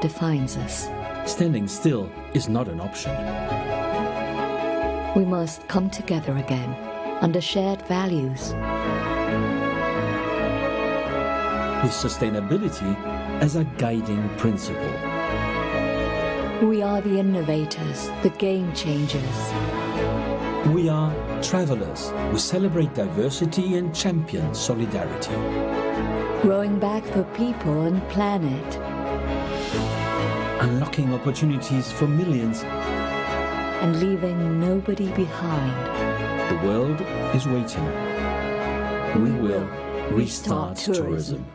defines us. Standing still is not an option. We must come together again under shared values. With sustainability as a guiding principle. We are the innovators, the game changers. We are travelers who celebrate diversity and champion solidarity. Rowing back for people and planet. Unlocking opportunities for millions. And leaving nobody behind. The world is waiting. We will restart tourism.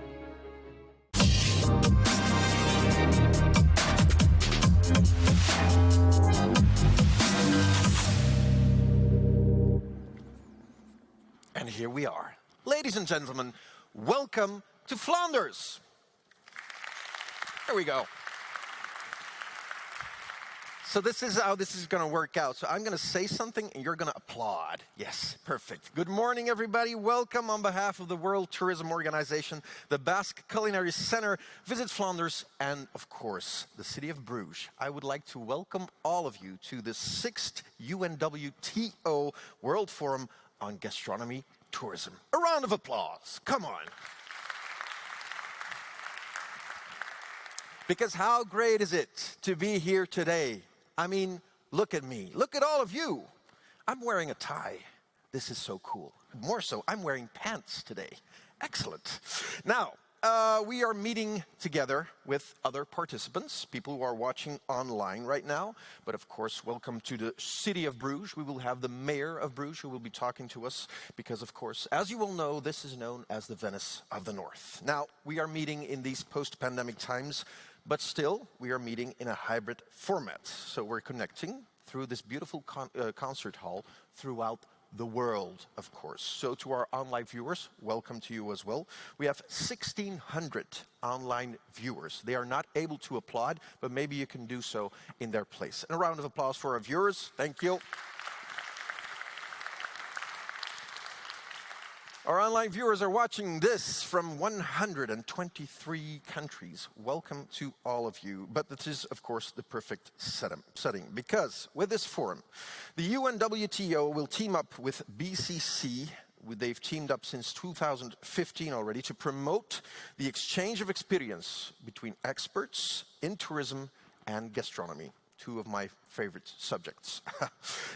And here we are. Ladies and gentlemen, welcome to Flanders. There we go. So this is how this is going to work out. So I'm going to say something and you're going to applaud. Yes, perfect. Good morning, everybody. Welcome on behalf of the World Tourism Organization, the Basque Culinary Center, Visit Flanders, and of course, the city of Bruges. I would like to welcome all of you to the 6th UNWTO World Forum on Gastronomy Tourism. A round of applause. Come on. Because how great is it to be here today? I mean, look at me. Look at all of you. I'm wearing a tie. This is so cool. More so, I'm wearing pants today. Excellent. Now, we are meeting together with other participants, people who are watching online right now. But of course, welcome to the city of Bruges. We will have the mayor of Bruges who will be talking to us because, of course, as you will know, this is known as the Venice of the North. Now, we are meeting in these post-pandemic times, but still, we are meeting in a hybrid format. So we're connecting through this beautiful concert hall throughout the world, of course. So to our online viewers, welcome to you as well. We have 1,600 online viewers. They are not able to applaud, but maybe you can do so in their place. And a round of applause for our viewers. Thank you. Our online viewers are watching this from 123 countries. Welcome to all of you. But this is, of course, the perfect setting because with this forum, the UNWTO will team up with BCC. They've teamed up since 2015 already to promote the exchange of experience between experts in tourism and gastronomy. Two of my favorite subjects.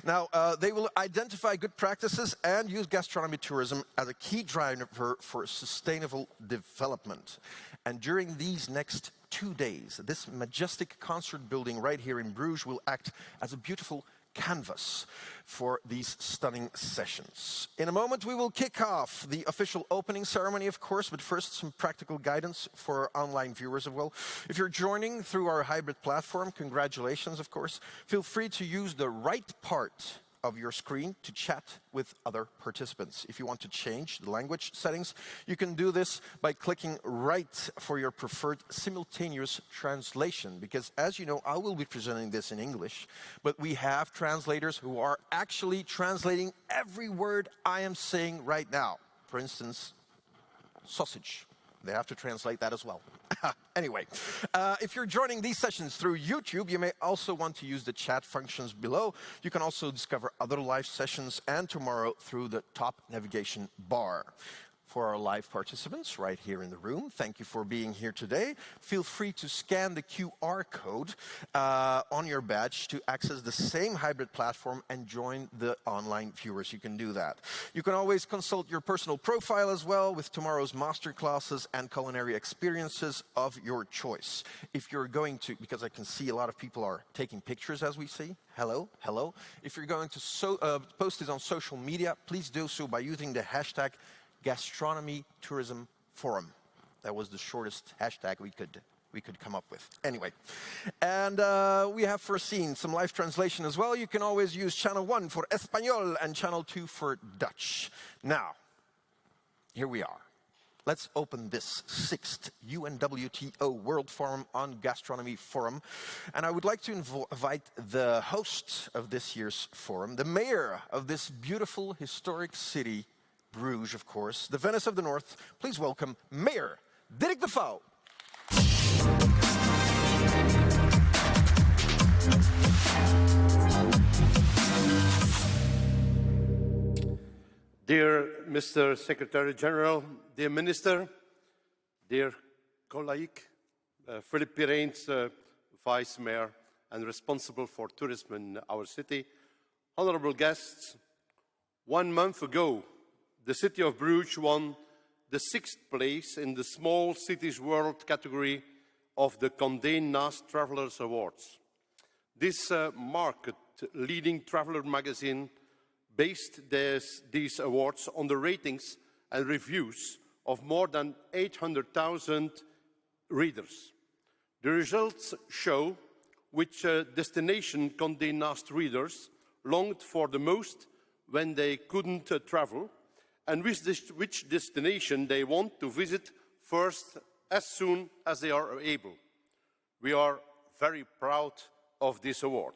Now, they will identify good practices and use gastronomy tourism as a key driver for sustainable development. And during these next 2 days, this majestic concert building right here in Bruges will act as a beautiful canvas for these stunning sessions. In a moment, we will kick off the official opening ceremony, of course, but first, some practical guidance for our online viewers as well. If you're joining through our hybrid platform, congratulations, of course. Feel free to use the right part of your screen to chat with other participants. If you want to change the language settings, you can do this by clicking right for your preferred simultaneous translation. Because as you know, I will be presenting this in English, but we have translators who are actually translating every word I am saying right now. For instance, sausage. They have to translate that as well. Anyway, if you're joining these sessions through YouTube, you may also want to use the chat functions below. You can also discover other live sessions and tomorrow through the top navigation bar. For our live participants right here in the room, thank you for being here today. Feel free to scan the QR code on your badge to access the same hybrid platform and join the online viewers. You can do that. You can always consult your personal profile as well with tomorrow's masterclasses and culinary experiences of your choice. If you're going to, because I can see a lot of people are taking pictures as we see. Hello, hello. If you're going to post this on social media, please do so by using the hashtag Gastronomy Tourism Forum. That was the shortest hashtag we could come up with. Anyway, and we have foreseen some live translation as well. You can always use channel 1 for Espanol and channel 2 for Dutch. Now, here we are. Let's open this 6th UNWTO World Forum on Gastronomy Forum. And I would like to invite the host of this year's forum, the mayor of this beautiful historic city, Bruges, of course, the Venice of the North. Please welcome Mayor Dirk de Vouw. Dear Mr. Secretary General, dear Minister, dear colleague, Philippe Pireins, Vice Mayor and responsible for tourism in our city, honorable guests, 1 month ago, the city of Bruges won the 6th place in the Small Cities World category of the Condé Nast Travelers Awards. This market-leading traveler magazine based these awards on the ratings and reviews of more than 800,000 readers. The results show which destination Condé Nast readers longed for the most when they couldn't travel, and which destination they want to visit first as soon as they are able. We are very proud of this award.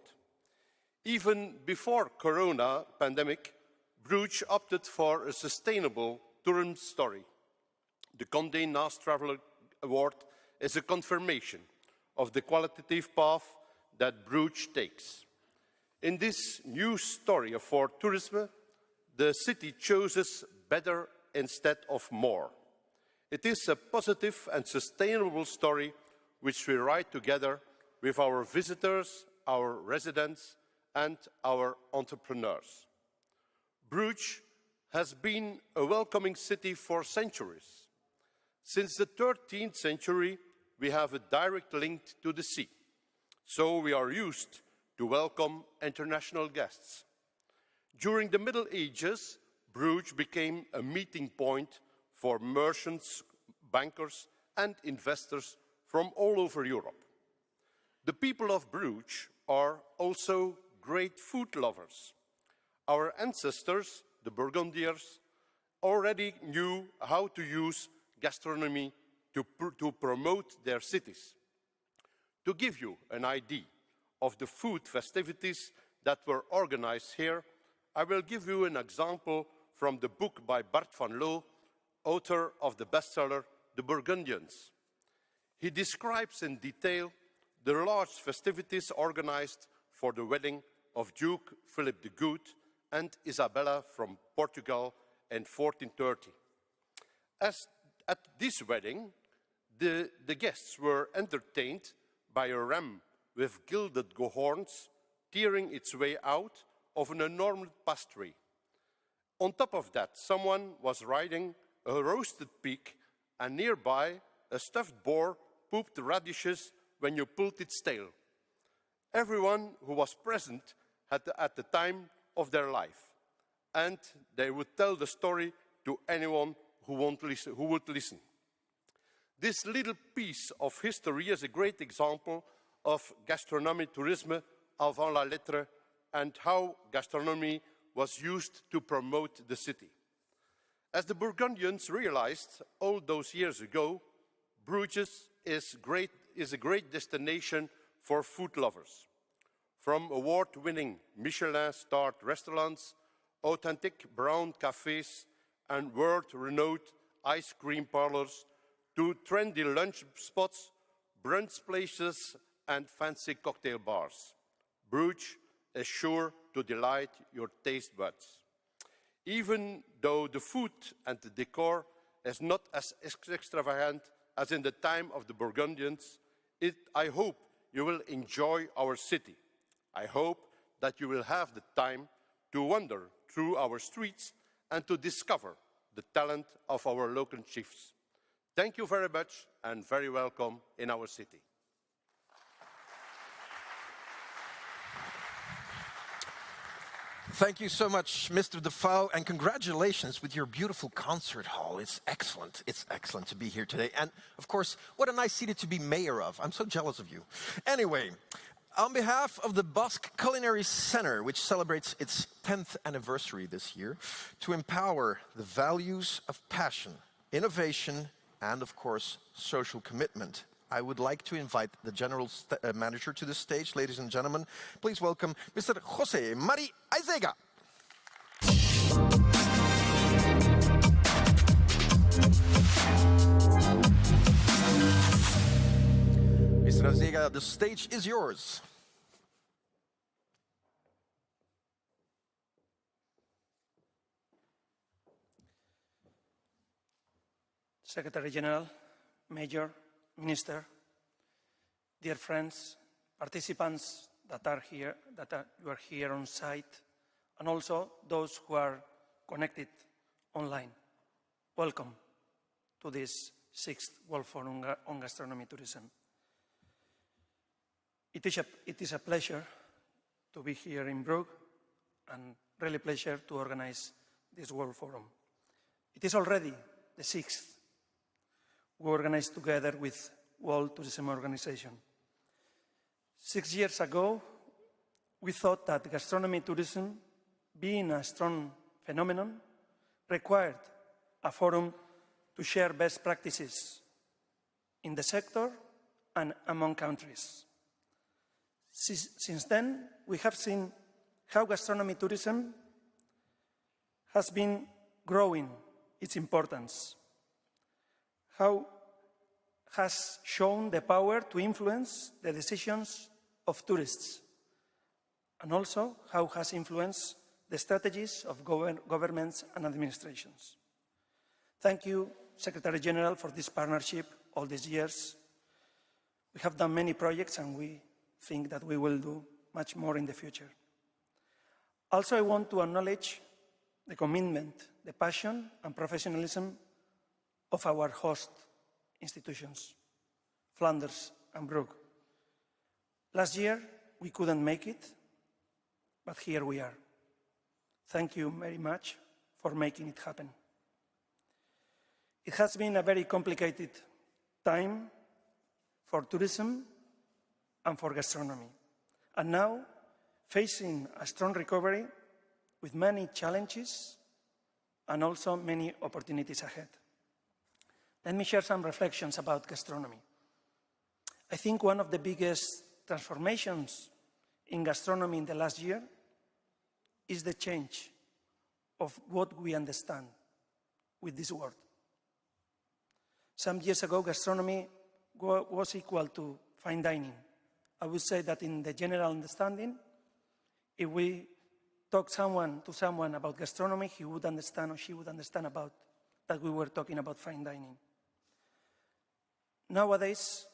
Even before Corona pandemic, Bruges opted for a sustainable tourism story. The Condé Nast Traveler Award is a confirmation of the qualitative path that Bruges takes. In this new story for tourism, the city chooses better instead of more. It is a positive and sustainable story which we write together with our visitors, our residents, and our entrepreneurs. Bruges has been a welcoming city for centuries. Since the 13th century, we have a direct link to the sea, so we are used to welcome international guests. During the Middle Ages, Bruges became a meeting point for merchants, bankers, and investors from all over Europe. The people of Bruges are also great food lovers. Our ancestors, the Burgundians, already knew how to use gastronomy to promote their cities. To give you an idea of the food festivities that were organized here, I will give you an example from the book by Bart van Loo, author of the bestseller The Burgundians. He describes in detail the large festivities organized for the wedding of Duke Philip the Good and Isabella from Portugal in 1430. At this wedding, the guests were entertained by a ram with gilded horns tearing its way out of an enormous pastry. On top of that, someone was riding a roasted pig, and nearby a stuffed boar pooped radishes when you pulled its tail. Everyone who was present at the time of their life, and they would tell the story to anyone who would listen. This little piece of history is a great example of gastronomy tourism avant la lettre and how gastronomy was used to promote the city. As the Burgundians realized all those years ago, Bruges is a great destination for food lovers. From award-winning Michelin-starred restaurants, authentic brown cafes, and world-renowned ice cream parlors, to trendy lunch spots, brunch places, and fancy cocktail bars. Bruges is sure to delight your taste buds. Even though the food and the decor is not as extravagant as in the time of the Burgundians, I hope you will enjoy our city. I hope that you will have the time to wander through our streets and to discover the talent of our local chefs. Thank you very much and very welcome in our city. Thank you so much, Mr. Defoe, and congratulations with your beautiful concert hall. It's excellent. It's excellent to be here today. And of course, what a nice city to be mayor of. I'm so jealous of you. Anyway, on behalf of the Basque Culinary Center, which celebrates its 10th anniversary this year, to empower the values of passion, innovation, and of course, social commitment, I would like to invite the General Manager to the stage. Ladies and gentlemen, please welcome Mr. José Mari Aizega. Mr. Aizega, the stage is yours. Secretary General, Major, Minister, dear friends, participants that are here, you are here on site, and also those who are connected online. Welcome to this 6th World Forum on Gastronomy Tourism. It is a pleasure to be here in Bruges and really pleasure to organize this World Forum. It is already the 6th we organized together with World Tourism Organization. 6 years ago, we thought that gastronomy tourism, being a strong phenomenon, required a forum to share best practices in the sector and among countries. Since then, we have seen how gastronomy tourism has been growing its importance, how has shown the power to influence the decisions of tourists, and also how has influenced the strategies of governments and administrations. Thank you, Secretary General, for this partnership all these years. We have done many projects and we think that we will do much more in the future. Also, I want to acknowledge the commitment, the passion and professionalism of our host institutions, Flanders and Bruges. Last year, we couldn't make it, but here we are. Thank you very much for making it happen. It has been a very complicated time for tourism and for gastronomy. And now, facing a strong recovery with many challenges and also many opportunities ahead. Let me share some reflections about gastronomy. I think one of the biggest transformations in gastronomy in the last year is the change of what we understand with this word. Some years ago, gastronomy was equal to fine dining. I would say that in the general understanding, if we talk to someone about gastronomy, he would understand or she would understand about that we were talking about fine dining. Nowadays,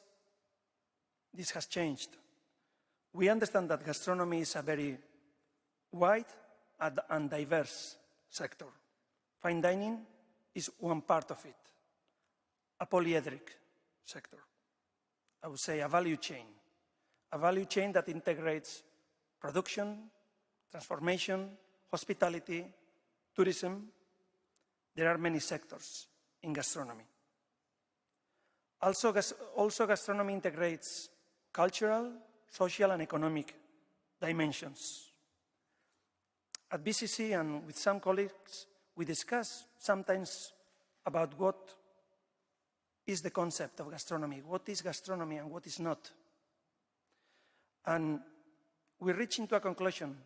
this has changed. We understand that gastronomy is a very wide and diverse sector. Fine dining is one part of it, a polyedric sector. I would say a value chain that integrates production, transformation, hospitality, tourism. There are many sectors in gastronomy. Also, gastronomy integrates cultural, social, and economic dimensions. At BCC and with some colleagues, we discuss sometimes about what is the concept of gastronomy, what is gastronomy and what is not. And we reach into a conclusion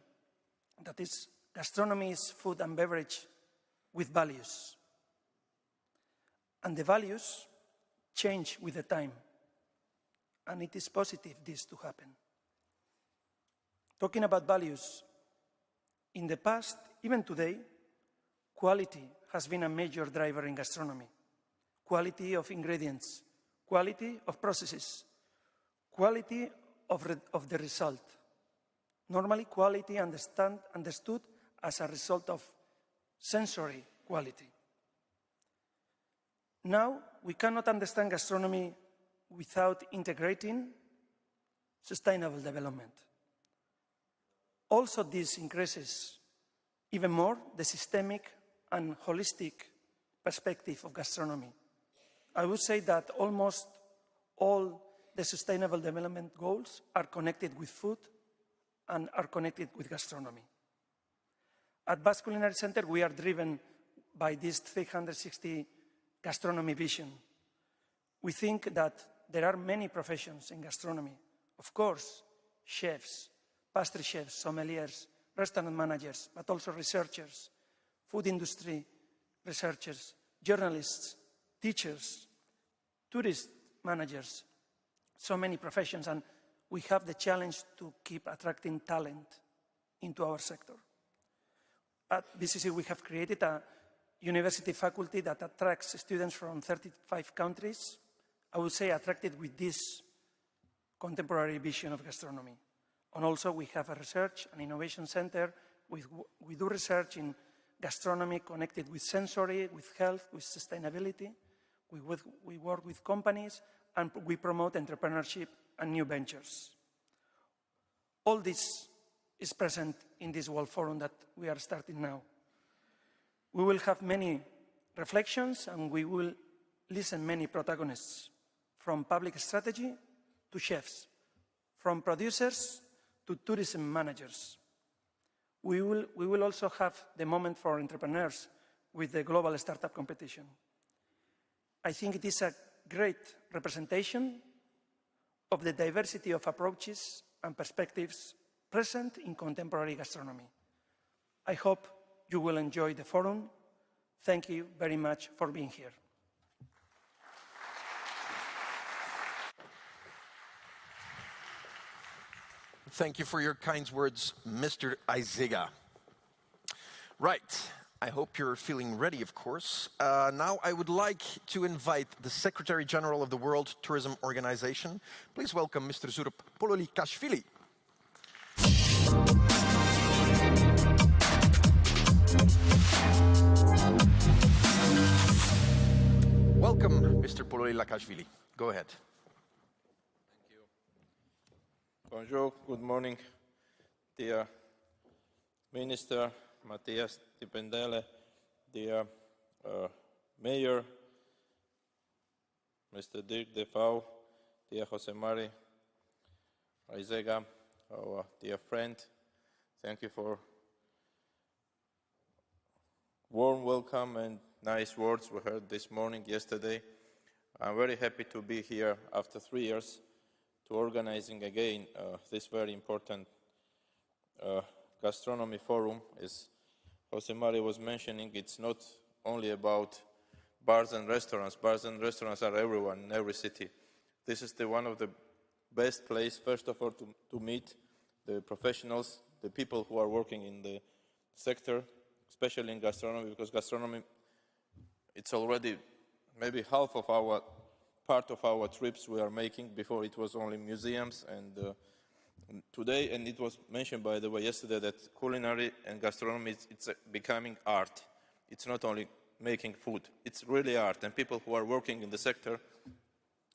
that is gastronomy is food and beverage with values. And the values change with the time. And it is positive this to happen. Talking about values, in the past, even today, quality has been a major driver in gastronomy. Quality of ingredients, quality of processes, quality of the result. Normally, quality understood as a result of sensory quality. Now, we cannot understand gastronomy without integrating sustainable development. Also, this increases even more the systemic and holistic perspective of gastronomy. I would say that almost all the sustainable development goals are connected with food and are connected with gastronomy. At Basque Culinary Center, we are driven by this 360 gastronomy vision. We think that there are many professions in gastronomy. Of course, chefs, pastry chefs, sommeliers, restaurant managers, but also researchers, food industry researchers, journalists, teachers, tourist managers, so many professions, and we have the challenge to keep attracting talent into our sector. At BCC, we have created a university faculty that attracts students from 35 countries, I would say attracted with this contemporary vision of gastronomy. And also we have a research and innovation center. We do research in gastronomy connected with sensory, with health, with sustainability. We work with companies and we promote entrepreneurship and new ventures. All this is present in this World Forum that we are starting now. We will have many reflections and we will listen many protagonists, from public strategy to chefs, from producers to tourism managers. We will also have the moment for entrepreneurs with the global startup competition. I think it is a great representation of the diversity of approaches and perspectives present in contemporary gastronomy. I hope you will enjoy the forum. Thank you very much for being here. Thank you for your kind words, Mr. Aiziga. Right, I hope you're feeling ready, of course. Now I would like to invite the Secretary General of the World Tourism Organization. Please welcome Mr. Zurab Pololikashvili. Welcome, Mr. Pololikashvili. Go ahead. Thank you. Bonjour, good morning, dear Minister Matthias Dipendele, dear Mayor, Mr. Dirk de Vau, dear Jose Mari Aiziga, our dear friend. Thank you for warm welcome and nice words we heard this morning, yesterday. I'm very happy to be here after 3 years to organizing again this very important gastronomy forum. As Jose Mari was mentioning, it's not only about bars and restaurants. Bars and restaurants are everywhere in every city. This is one of the best place, first of all, to meet the professionals, the people who are working in the sector, especially in gastronomy, because gastronomy, it's already maybe half of our part of our trips we are making. Before it was only museums, and today, and it was mentioned by the way yesterday, that culinary and gastronomy, it's becoming art. It's not only making food, it's really art, and people who are working in the sector,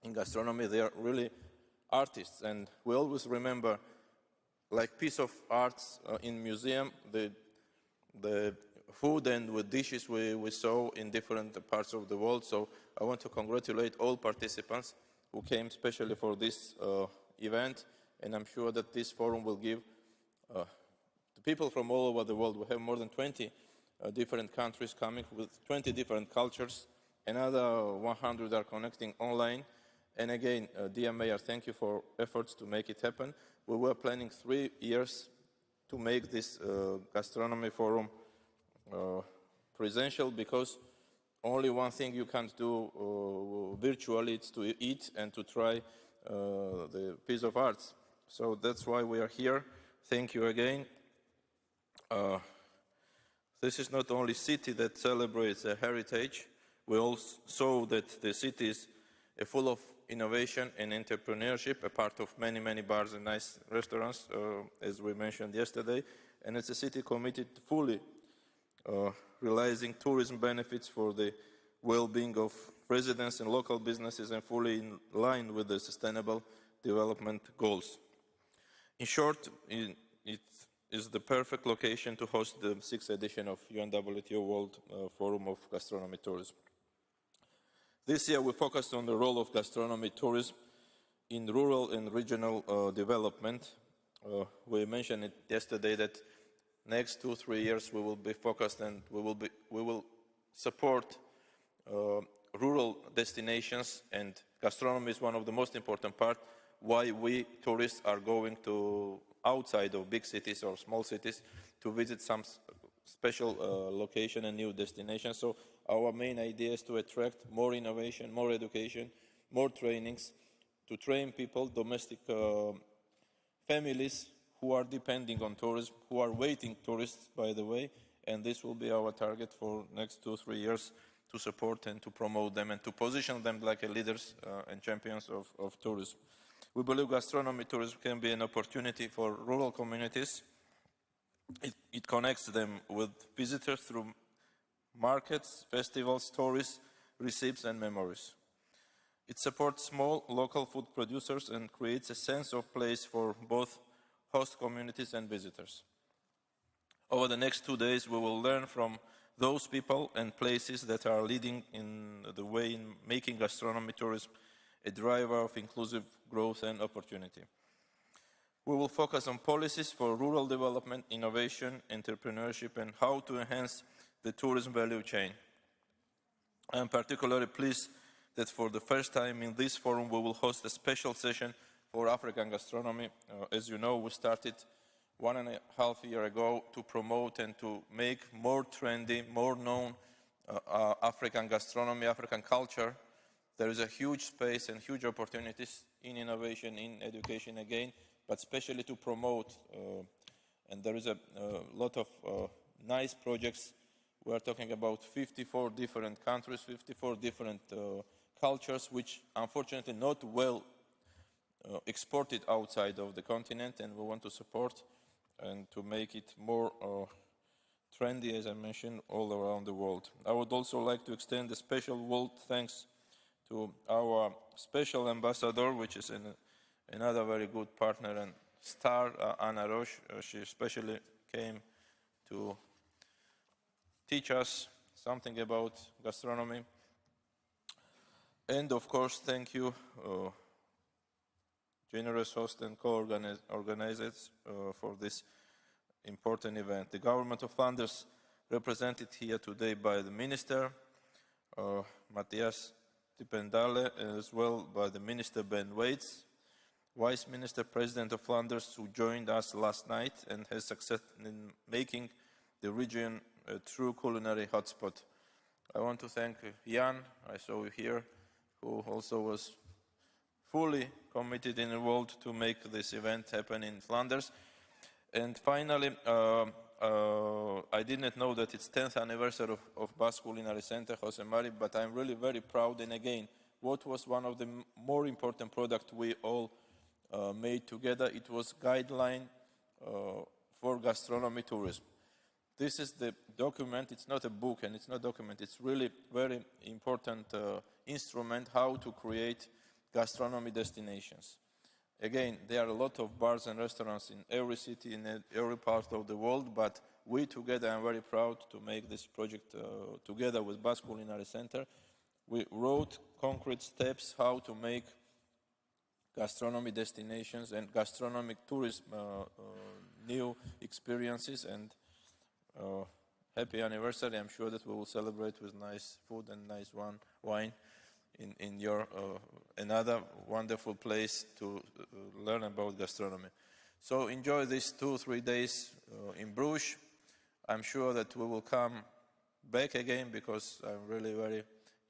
in gastronomy, they are really artists. And we always remember, like piece of arts in museum, the food and with dishes we saw in different parts of the world. So I want to congratulate all participants who came especially for this event, and I'm sure that this forum will give the people from all over the world. We have more than 20 different countries coming with 20 different cultures. Another 100 are connecting online. And again, dear Mayor, thank you for efforts to make it happen. We were planning 3 years to make this gastronomy forum presential, because only one thing you can't do virtually, it's to eat and to try the piece of arts. So that's why we are here. Thank you again. This is not only city that celebrates a heritage, we also saw that the city is full of innovation and entrepreneurship, a part of many, many bars and nice restaurants, as we mentioned yesterday. And it's a city committed fully realizing tourism benefits for the well-being of residents and local businesses, and fully in line with the sustainable development goals. In short, it is the perfect location to host the 6th edition of UNWTO World Forum of Gastronomy Tourism. This year we focused on the role of gastronomy tourism in rural and regional development. We mentioned it yesterday that next 2-3 years we will be focused, and we will support rural destinations, and gastronomy is one of the most important part why we tourists are going to outside of big cities or small cities to visit some special location and new destinations. So our main idea is to attract more innovation, more education, more trainings, to train people, domestic families who are depending on tourism, who are waiting tourists, by the way, and this will be our target for next 2-3 years, to support and to promote them and to position them like leaders and champions of tourism. We believe gastronomy tourism can be an opportunity for rural communities. It connects them with visitors through markets, festivals, stories, receipts and memories. It supports small local food producers and creates a sense of place for both host communities and visitors. Over the next 2 days, we will learn from those people and places that are leading in the way in making gastronomy tourism a driver of inclusive growth and opportunity. We will focus on policies for rural development, innovation, entrepreneurship, and how to enhance the tourism value chain. I am particularly pleased that for the first time in this forum we will host a special session for African gastronomy. As you know, we started 1.5 years ago to promote and to make more trendy, more known African gastronomy, African culture. There is a huge space and huge opportunities in innovation, in education again, but especially to promote. And there is a lot of nice projects. We are talking about 54 different countries, 54 different cultures, which unfortunately not well exported outside of the continent, and we want to support and to make it more trendy, as I mentioned, all around the world. I would also like to extend a special world thanks to our special ambassador, which is another very good partner and star, Anna Roche. She especially came to teach us something about gastronomy. And of course, thank you, generous host and co-organizers for this important event. The government of Flanders, represented here today by the Minister, Matthias Dipendale, as well by the Minister Ben Waits, Vice Minister President of Flanders, who joined us last night and has succeeded in making the region a true culinary hotspot. I want to thank Jan, I saw you here, who also was fully committed in the world to make this event happen in Flanders. And finally, I didn't know that it's 10th anniversary of Basque Culinary Center, Jose Mari, but I'm really very proud. And again, what was one of the more important products we all made together? It was guideline for gastronomy tourism. This is the document. It's not a book and it's not a document. It's really very important instrument how to create gastronomy destinations. Again, there are a lot of bars and restaurants in every city, in every part of the world, but we together, I'm very proud to make this project together with Basque Culinary Center. We wrote concrete steps how to make gastronomy destinations and gastronomic tourism new experiences, and happy anniversary. I'm sure that we will celebrate with nice food and nice wine in your another wonderful place to learn about gastronomy. So enjoy these 2-3 days in Bruges. I'm sure that we will come back again because I'm really very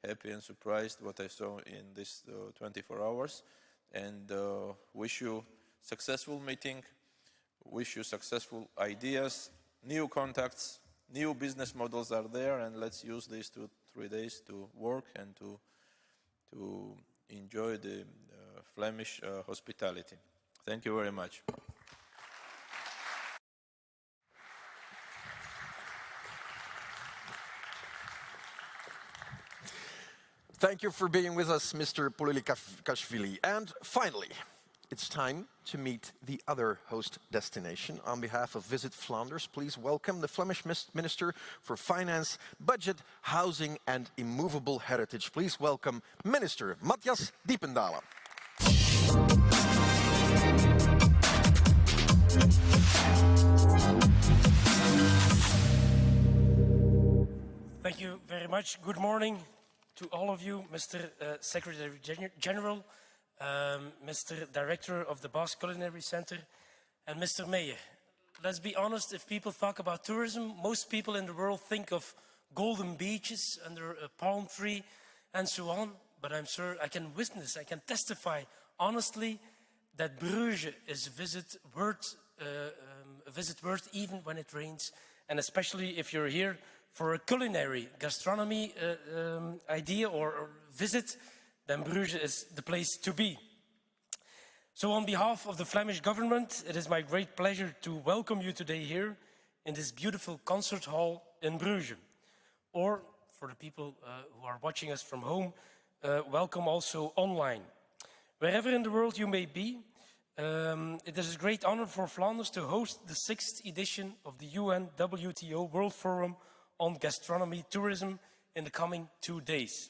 happy and surprised what I saw in this 24 hours. And wish you successful meeting, wish you successful ideas, new contacts, new business models are there, and let's use these 2-3 days to work and to enjoy the Flemish hospitality. Thank you very much. Thank you for being with us, Mr. Polilikashvili. And finally, it's time to meet the other host destination. On behalf of Visit Flanders, please welcome the Flemish Minister for Finance, Budget, Housing and Immovable Heritage. Please welcome Minister Matthias Dipendale. Thank you very much. Good morning to all of you, Mr. Secretary General, Mr. Director of the Basque Culinary Center, and Mr. Mayor. Let's be honest, if people talk about tourism, most people in the world think of golden beaches under a palm tree and so on, but I'm sure I can witness, I can testify honestly that Bruges is a visit worth even when it rains and especially if you're here for a culinary gastronomy idea or visit, then Bruges is the place to be. So on behalf of the Flemish government, it is my great pleasure to welcome you today here in this beautiful concert hall in Bruges. Or for the people who are watching us from home, welcome also online. Wherever in the world you may be, it is a great honor for Flanders to host the 6th edition of the UNWTO World Forum on Gastronomy Tourism in the coming 2 days.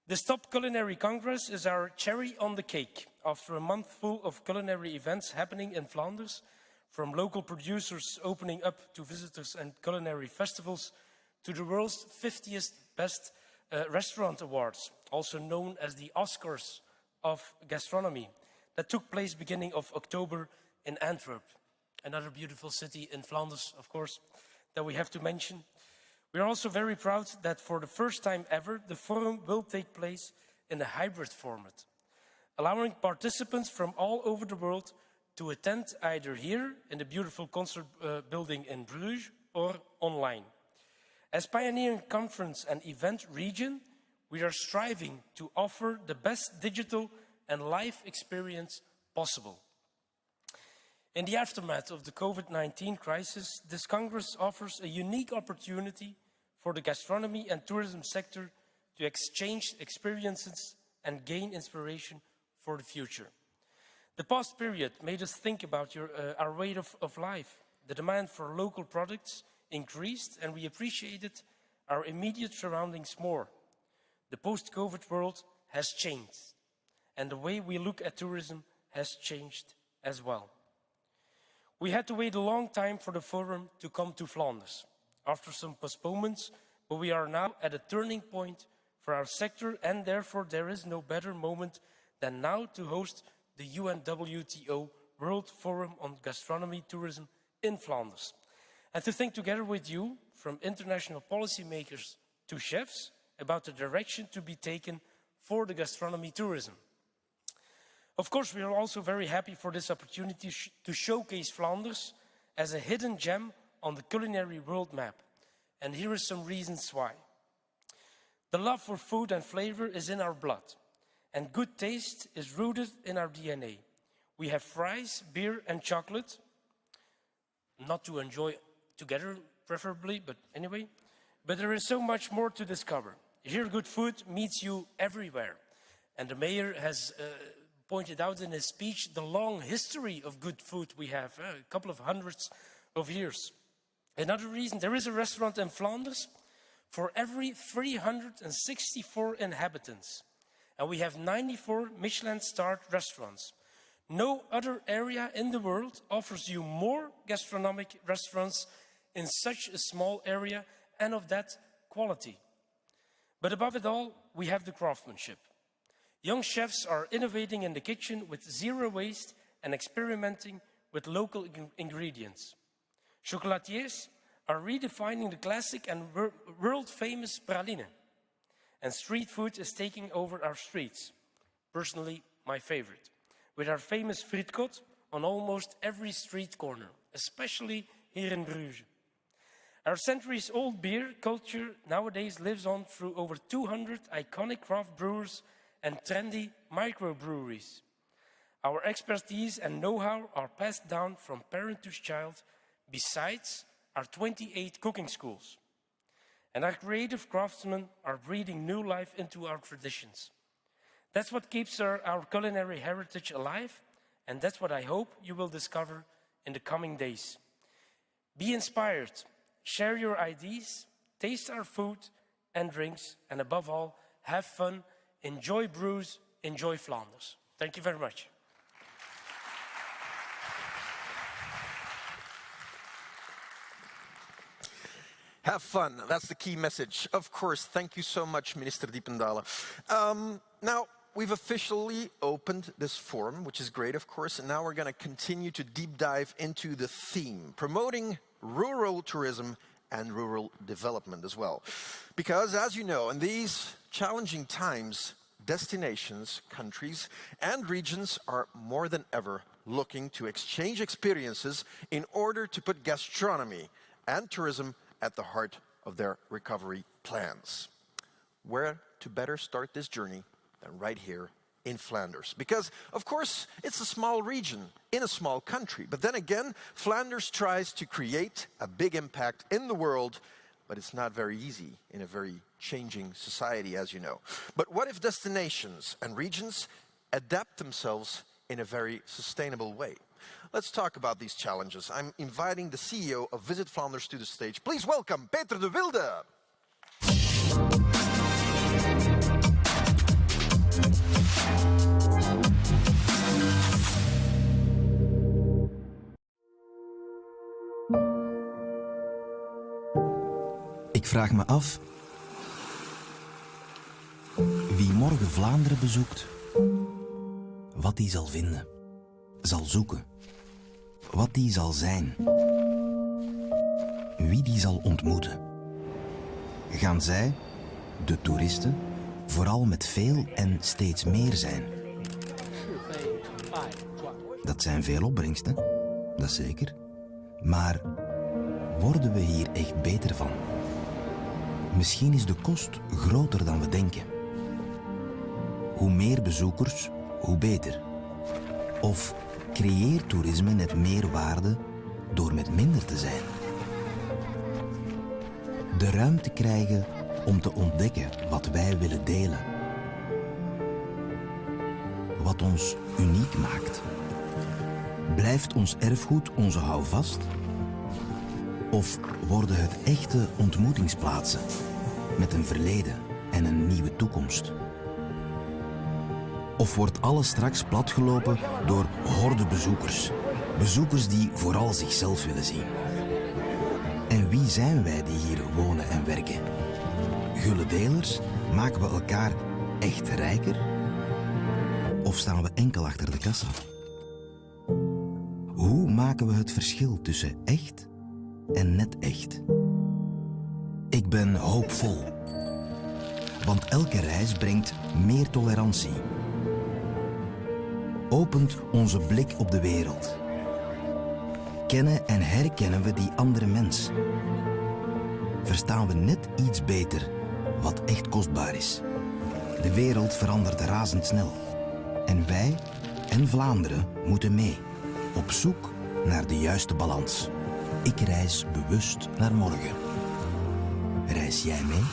This top culinary congress is our cherry on the cake after a month full of culinary events happening in Flanders, from local producers opening up to visitors and culinary festivals to the world's 50th Best Restaurant Awards, also known as the Oscars of Gastronomy, that took place beginning of October in Antwerp, another beautiful city in Flanders, of course, that we have to mention. We are also very proud that for the first time ever, the forum will take place in a hybrid format, allowing participants from all over the world to attend either here in the beautiful concert building in Bruges or online. As pioneering conference and event region, we are striving to offer the best digital and live experience possible. In the aftermath of the COVID-19 crisis, this Congress offers a unique opportunity for the gastronomy and tourism sector to exchange experiences and gain inspiration for the future. The past period made us think about our way of life. The demand for local products increased, and we appreciated our immediate surroundings more. The post-COVID world has changed, and the way we look at tourism has changed as well. We had to wait a long time for the forum to come to Flanders, after some postponements, but we are now at a turning point for our sector, and therefore there is no better moment than now to host the UNWTO World Forum on Gastronomy Tourism in Flanders, and to think together with you, from international policymakers to chefs, about the direction to be taken for the gastronomy tourism. Of course, we are also very happy for this opportunity to showcase Flanders as a hidden gem on the culinary world map. And here are some reasons why. The love for food and flavor is in our blood, and good taste is rooted in our DNA. We have fries, beer and chocolate, not to enjoy together preferably, but anyway. But there is so much more to discover. Here good food meets you everywhere. And the mayor has pointed out in his speech the long history of good food we have, a couple of hundreds of years. Another reason, there is a restaurant in Flanders for every 364 inhabitants. And we have 94 Michelin-starred restaurants. No other area in the world offers you more gastronomic restaurants in such a small area and of that quality. But above it all, we have the craftsmanship. Young chefs are innovating in the kitchen with zero waste and experimenting with local ingredients. Chocolatiers are redefining the classic and world-famous praline. And street food is taking over our streets. Personally, my favorite. With our famous frietkot on almost every street corner, especially here in Bruges. Our centuries-old beer culture nowadays lives on through over 200 iconic craft brewers and trendy microbreweries. Our expertise and know-how are passed down from parent to child, besides our 28 cooking schools. And our creative craftsmen are breathing new life into our traditions. That's what keeps our culinary heritage alive, and that's what I hope you will discover in the coming days. Be inspired, share your ideas, taste our food and drinks, and above all, have fun, enjoy Bruges, enjoy Flanders. Thank you very much. Have fun, that's the key message. Of course, thank you so much, Minister Diependalen. Now, we've officially opened this forum, which is great, of course, and now we're going to continue to deep dive into the theme, promoting rural tourism and rural development as well. Because, as you know, in these challenging times, destinations, countries, and regions are more than ever looking to exchange experiences in order to put gastronomy and tourism at the heart of their recovery plans. Where to better start this journey than right here in Flanders? Because, of course, it's a small region in a small country. But then again, Flanders tries to create a big impact in the world, but it's not very easy in a very changing society, as you know. But what if destinations and regions adapt themselves in a very sustainable way? Let's talk about these challenges. I'm inviting the CEO of Visit Flanders to the stage. Please welcome Peter de Wilde. Ik vraag me af wie morgen Vlaanderen bezoekt, wat die zal vinden, zal zoeken, wat die zal zijn, wie die zal ontmoeten. Gaan zij, de toeristen, vooral met veel en steeds meer zijn? Dat zijn veel opbrengsten, dat zeker, maar worden we hier echt beter van? Misschien is de kost groter dan we denken. Hoe meer bezoekers, hoe beter. Of creëert toerisme net meer waarde door met minder te zijn? De ruimte krijgen om te ontdekken wat wij willen delen. Wat ons uniek maakt. Blijft ons erfgoed onze houvast? Of worden het echte ontmoetingsplaatsen met een verleden en een nieuwe toekomst? Of wordt alles straks platgelopen door hordebezoekers? Bezoekers die vooral zichzelf willen zien. En wie zijn wij die hier wonen en werken? Gulle delers? Maken we elkaar echt rijker? Of staan we enkel achter de kassa? Hoe maken we het verschil tussen echt en net echt? Ik ben hoopvol. Want elke reis brengt meer tolerantie. Opent onze blik op de wereld. Kennen en herkennen we die andere mens. Verstaan we net iets beter wat echt kostbaar is. De wereld verandert razendsnel. En wij en Vlaanderen moeten mee. Op zoek naar de juiste balans. Ik reis bewust naar morgen. Reis jij mee?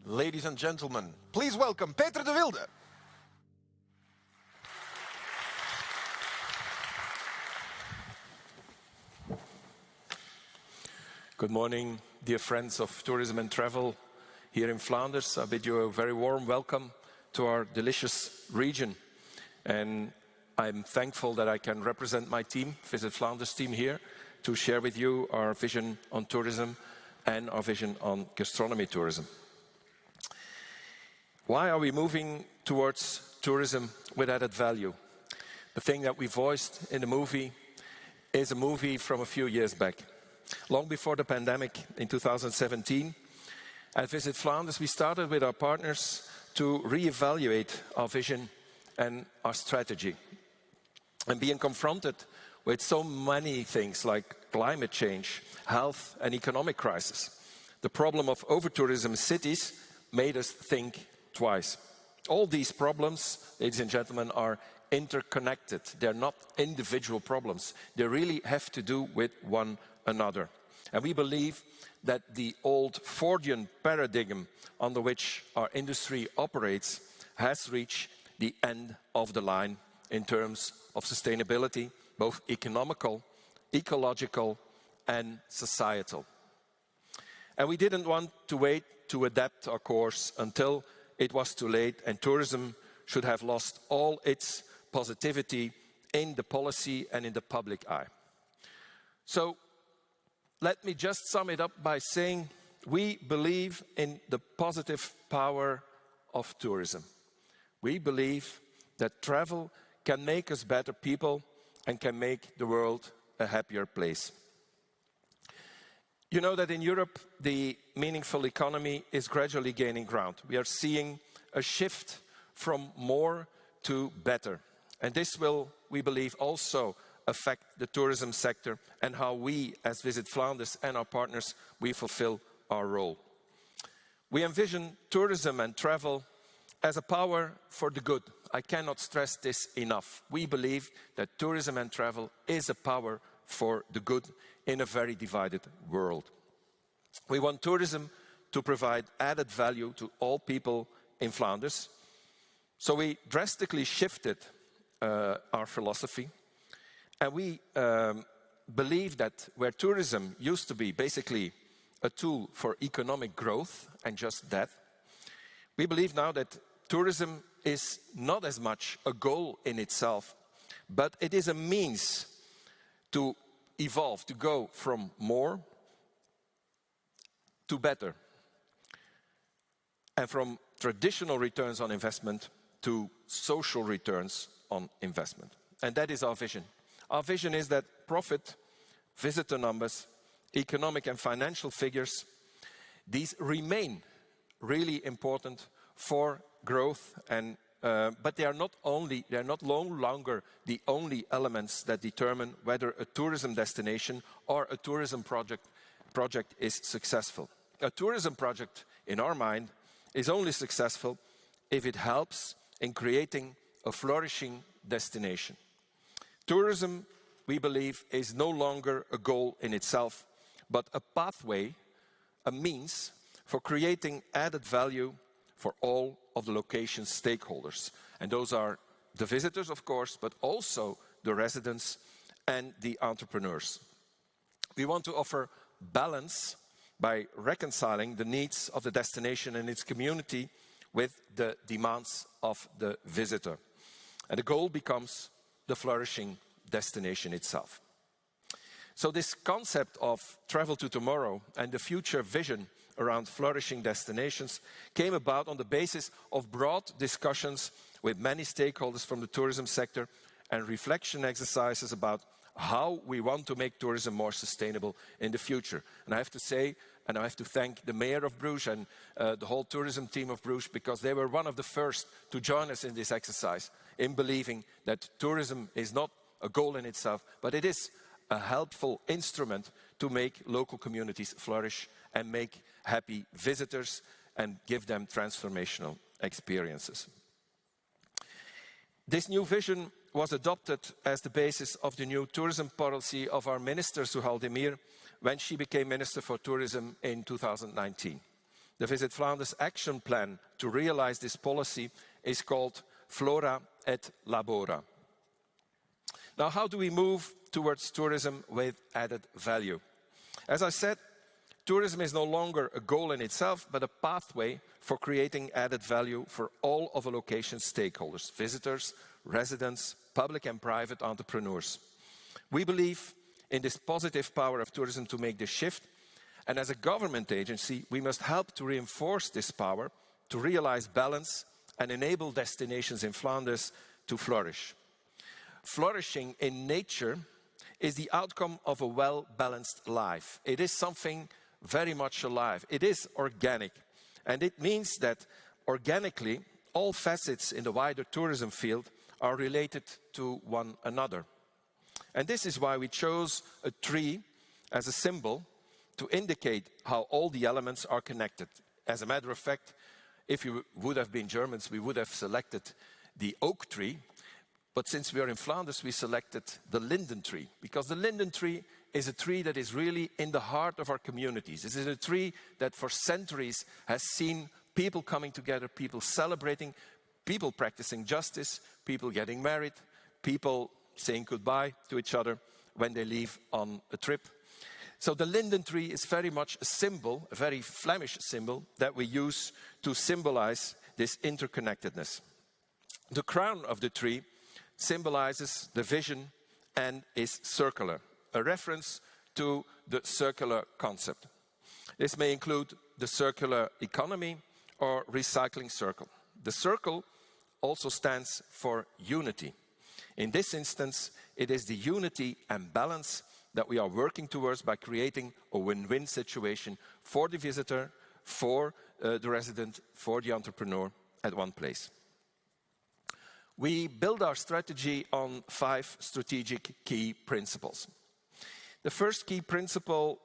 Ladies and gentlemen, please welcome Peter de Wilde. Good morning, dear friends of tourism and travel here in Flanders. I bid you a very warm welcome to our delicious region. And I'm thankful that I can represent my team, Visit Flanders team here, to share with you our vision on tourism and our vision on gastronomy tourism. Why are we moving towards tourism with added value? The thing that we voiced in the movie is a movie from a few years back. Long before the pandemic in 2017, at Visit Flanders, we started with our partners to reevaluate our vision and our strategy. And being confronted with so many things like climate change, health and economic crisis, the problem of over-tourism in cities made us think twice. All these problems, ladies and gentlemen, are interconnected. They're not individual problems. They really have to do with one another. And we believe that the old Fordian paradigm under which our industry operates has reached the end of the line in terms of sustainability, both economical, ecological, and societal. And we didn't want to wait to adapt our course until it was too late and tourism should have lost all its positivity in the policy and in the public eye. So let me just sum it up by saying we believe in the positive power of tourism. We believe that travel can make us better people and can make the world a happier place. You know that in Europe, the meaningful economy is gradually gaining ground. We are seeing a shift from more to better. And this will, we believe, also affect the tourism sector and how we, as Visit Flanders and our partners, we fulfill our role. We envision tourism and travel as a power for the good. I cannot stress this enough. We believe that tourism and travel is a power for the good in a very divided world. We want tourism to provide added value to all people in Flanders. So we drastically shifted our philosophy, and we believe that where tourism used to be basically a tool for economic growth and just that, we believe now that tourism is not as much a goal in itself, but it is a means to evolve, to go from more to better, and from traditional returns on investment to social returns on investment. And that is our vision. Our vision is that profit, visitor numbers, economic and financial figures, these remain really important for growth, and but they are no longer the only elements that determine whether a tourism destination or a tourism project is successful. A tourism project, in our mind, is only successful if it helps in creating a flourishing destination. Tourism, we believe, is no longer a goal in itself, but a pathway, a means for creating added value for all of the location's stakeholders. And those are the visitors, of course, but also the residents and the entrepreneurs. We want to offer balance by reconciling the needs of the destination and its community with the demands of the visitor. And the goal becomes the flourishing destination itself. So this concept of travel to tomorrow and the future vision around flourishing destinations came about on the basis of broad discussions with many stakeholders from the tourism sector and reflection exercises about how we want to make tourism more sustainable in the future. And I have to say, and I have to thank the mayor of Bruges and the whole tourism team of Bruges, because they were one of the first to join us in this exercise in believing that tourism is not a goal in itself, but it is a helpful instrument to make local communities flourish and make happy visitors and give them transformational experiences. This new vision was adopted as the basis of the new tourism policy of our minister, Suhal Demir, when she became Minister for Tourism in 2019. The Visit Flanders action plan to realize this policy is called Flora et Labora. Now, how do we move towards tourism with added value? As I said, tourism is no longer a goal in itself, but a pathway for creating added value for all of a location's stakeholders, visitors, residents, public and private entrepreneurs. We believe in this positive power of tourism to make this shift, and as a government agency, we must help to reinforce this power, to realize balance and enable destinations in Flanders to flourish. Flourishing in nature is the outcome of a well-balanced life. It is something very much alive. It is organic. And it means that organically, all facets in the wider tourism field are related to one another. And this is why we chose a tree as a symbol to indicate how all the elements are connected. As a matter of fact, if you would have been Germans, we would have selected the oak tree. But since we are in Flanders, we selected the linden tree, because the linden tree is a tree that is really in the heart of our communities. This is a tree that for centuries has seen people coming together, people celebrating, people practicing justice, people getting married, people saying goodbye to each other when they leave on a trip. So the linden tree is very much a symbol, a very Flemish symbol, that we use to symbolize this interconnectedness. The crown of the tree symbolizes the vision and is circular, a reference to the circular concept. This may include the circular economy or recycling circle. The circle also stands for unity. In this instance, it is the unity and balance that we are working towards by creating a win-win situation for the visitor, for the resident, for the entrepreneur at one place. We build our strategy on 5 strategic key principles. The first key principle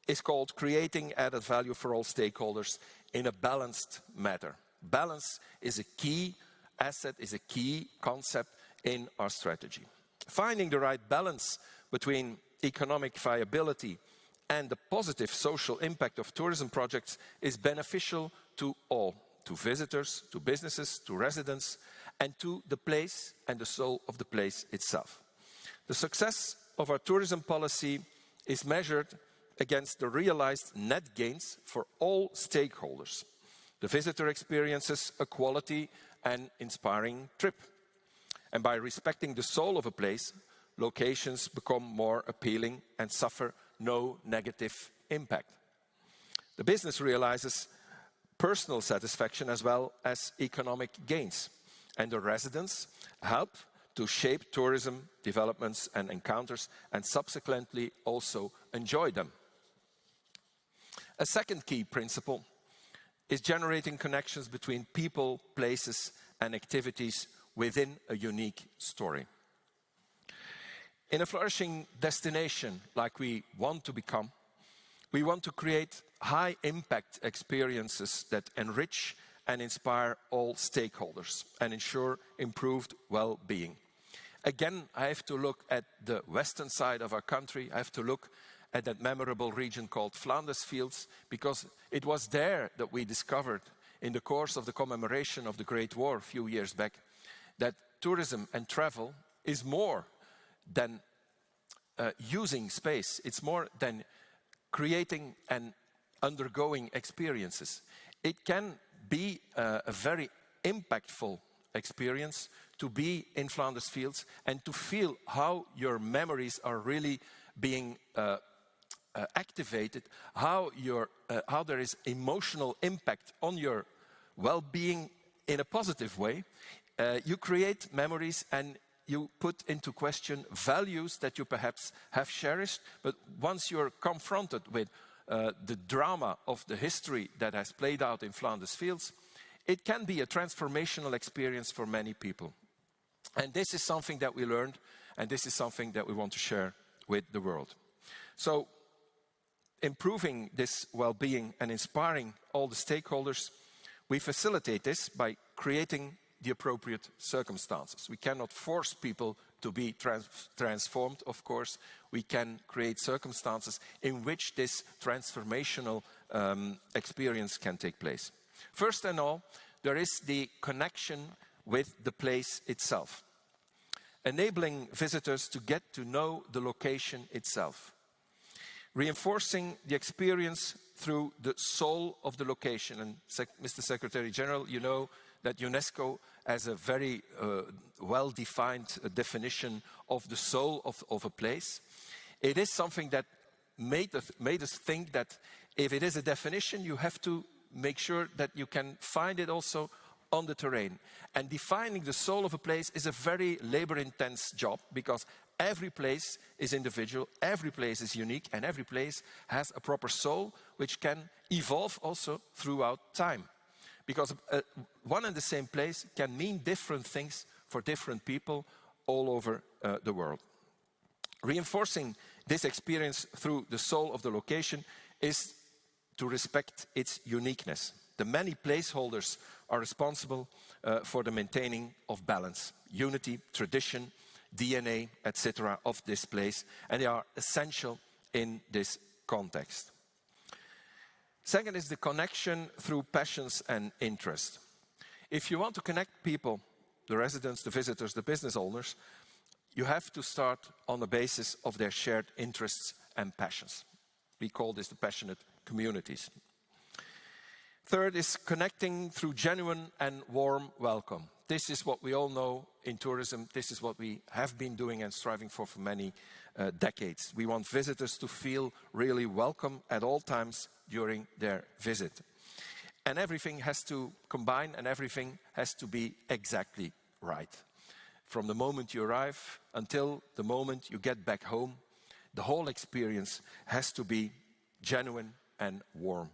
is called creating added value for all stakeholders in a balanced manner. Balance is a key asset, is a key concept in our strategy. Finding the right balance between economic viability and the positive social impact of tourism projects is beneficial to all, to visitors, to businesses, to residents, and to the place and the soul of the place itself. The success of our tourism policy is measured against the realized net gains for all stakeholders. The visitor experiences a quality and inspiring trip. And by respecting the soul of a place, locations become more appealing and suffer no negative impact. The business realizes personal satisfaction as well as economic gains. And the residents help to shape tourism developments and encounters and subsequently also enjoy them. A second key principle is generating connections between people, places, and activities within a unique story. In a flourishing destination like we want to become, we want to create high-impact experiences that enrich and inspire all stakeholders and ensure improved well-being. Again, I have to look at the western side of our country. I have to look at that memorable region called Flanders Fields, because it was there that we discovered, in the course of the commemoration of the Great War a few years back, that tourism and travel is more than using space. It's more than creating and undergoing experiences. It can be a very impactful experience to be in Flanders Fields and to feel how your memories are really being activated, how there is emotional impact on your well-being in a positive way. You create memories and you put into question values that you perhaps have cherished, but once you're confronted with the drama of the history that has played out in Flanders Fields, it can be a transformational experience for many people. And this is something that we learned, and this is something that we want to share with the world. So, improving this well-being and inspiring all the stakeholders, we facilitate this by creating the appropriate circumstances. We cannot force people to be transformed, of course. We can create circumstances in which this transformational experience can take place. First and all, there is the connection with the place itself, enabling visitors to get to know the location itself, reinforcing the experience through the soul of the location. And Mr. Secretary General, you know that UNESCO has a very well-defined definition of the soul of a place. It is something that made us think that if it is a definition, you have to make sure that you can find it also on the terrain. And defining the soul of a place is a very labor-intense job, because every place is individual, every place is unique, and every place has a proper soul which can evolve also throughout time. Because one and the same place can mean different things for different people all over the world. Reinforcing this experience through the soul of the location is to respect its uniqueness. The many placeholders are responsible for the maintaining of balance, unity, tradition, DNA, etc. of this place, and they are essential in this context. Second is the connection through passions and interest. If you want to connect people, the residents, the visitors, the business owners, you have to start on the basis of their shared interests and passions. We call this the passionate communities. Third is connecting through genuine and warm welcome. This is what we all know in tourism. This is what we have been doing and striving for many decades. We want visitors to feel really welcome at all times during their visit. And everything has to combine, and everything has to be exactly right. From the moment you arrive until the moment you get back home, the whole experience has to be genuine and warm.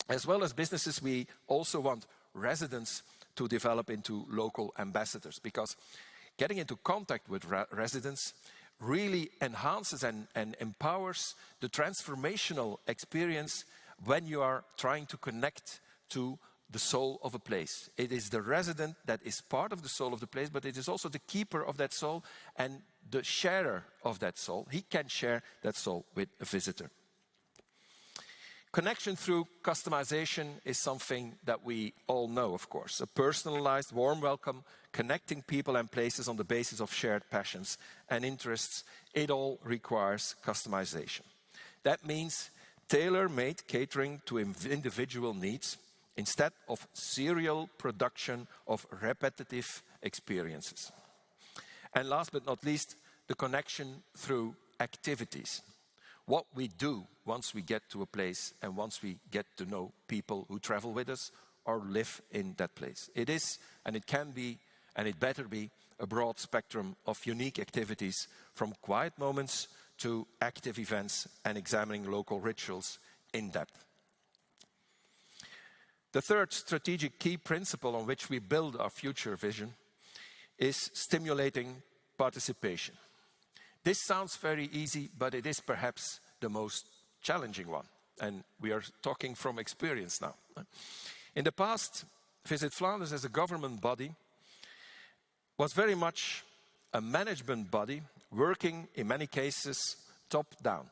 As well as businesses, we also want residents to develop into local ambassadors, because getting into contact with residents really enhances and empowers the transformational experience when you are trying to connect to the soul of a place. It is the resident that is part of the soul of the place, but it is also the keeper of that soul and the sharer of that soul. He can share that soul with a visitor. Connection through customization is something that we all know, of course. A personalized, warm welcome, connecting people and places on the basis of shared passions and interests. It all requires customization. That means tailor-made catering to individual needs instead of serial production of repetitive experiences. And last but not least, the connection through activities. What we do once we get to a place and once we get to know people who travel with us or live in that place. It is, and it can be, and it better be, a broad spectrum of unique activities, from quiet moments to active events and examining local rituals in depth. The third strategic key principle on which we build our future vision is stimulating participation. This sounds very easy, but it is perhaps the most challenging one. And we are talking from experience now. In the past, Visit Flanders as a government body was very much a management body working, in many cases, top-down.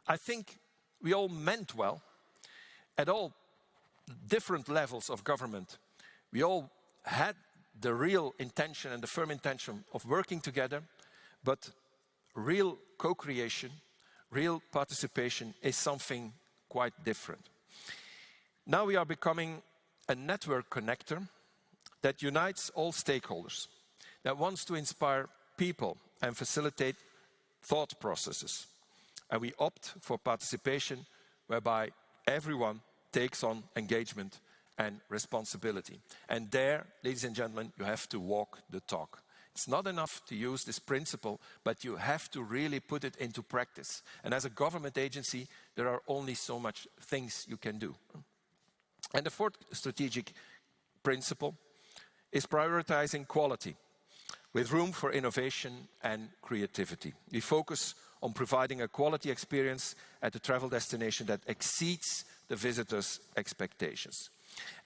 I think we all meant well at all different levels of government. We all had the real intention and the firm intention of working together, but real co-creation, real participation is something quite different. Now we are becoming a network connector that unites all stakeholders, that wants to inspire people and facilitate thought processes. And we opt for participation whereby everyone takes on engagement and responsibility. And there, ladies and gentlemen, you have to walk the talk. It's not enough to use this principle, but you have to really put it into practice. And as a government agency, there are only so much things you can do. And the fourth strategic principle is prioritizing quality with room for innovation and creativity. We focus on providing a quality experience at a travel destination that exceeds the visitor's expectations.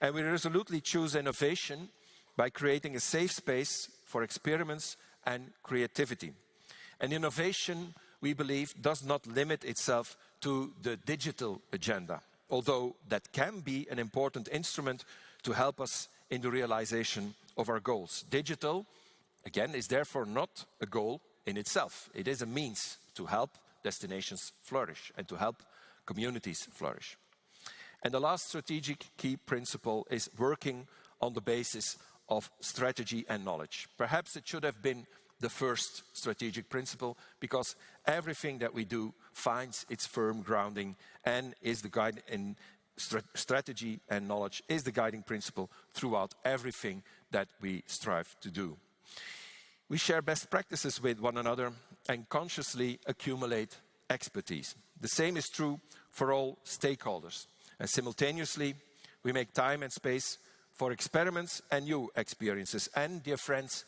And we resolutely choose innovation by creating a safe space for experiments and creativity. And innovation, we believe, does not limit itself to the digital agenda, although that can be an important instrument to help us in the realization of our goals. Digital, again, is therefore not a goal in itself. It is a means to help destinations flourish and to help communities flourish. And the last strategic key principle is working on the basis of strategy and knowledge. Perhaps it should have been the first strategic principle, because everything that we do finds its firm grounding and is the guide in strategy, and knowledge is the guiding principle throughout everything that we strive to do. We share best practices with one another and consciously accumulate expertise. The same is true for all stakeholders. And simultaneously, we make time and space for experiments and new experiences. And, dear friends,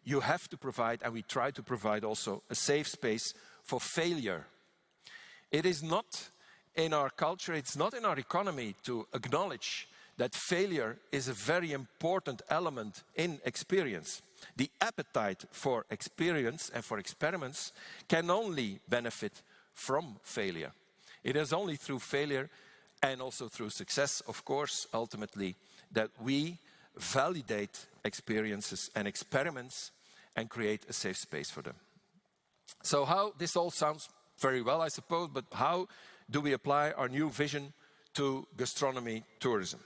you have to provide, and we try to provide also, a safe space for failure. It is not in our culture, it's not in our economy to acknowledge that failure is a very important element in experience. The appetite for experience and for experiments can only benefit from failure. It is only through failure and also through success, of course, ultimately, that we validate experiences and experiments and create a safe space for them. So how, this all sounds very well, I suppose, but how do we apply our new vision to gastronomy tourism?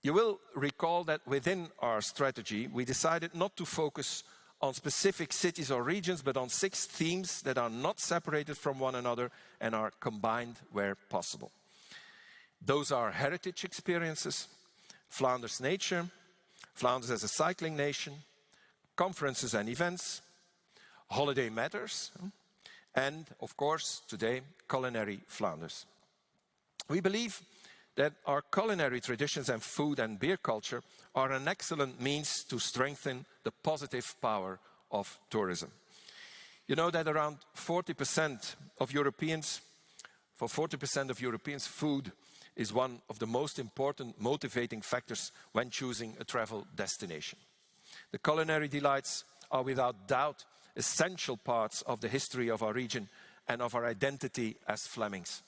You will recall that within our strategy, we decided not to focus on specific cities or regions, but on 6 themes that are not separated from one another and are combined where possible. Those are heritage experiences, Flanders nature, Flanders as a cycling nation, conferences and events, holiday matters, and of course today, culinary Flanders. We believe that our culinary traditions and food and beer culture are an excellent means to strengthen the positive power of tourism. You know that around 40% of Europeans, for 40% of Europeans, food is one of the most important motivating factors when choosing a travel destination. The culinary delights are without doubt essential parts of the history of our region and of our identity as Flemings.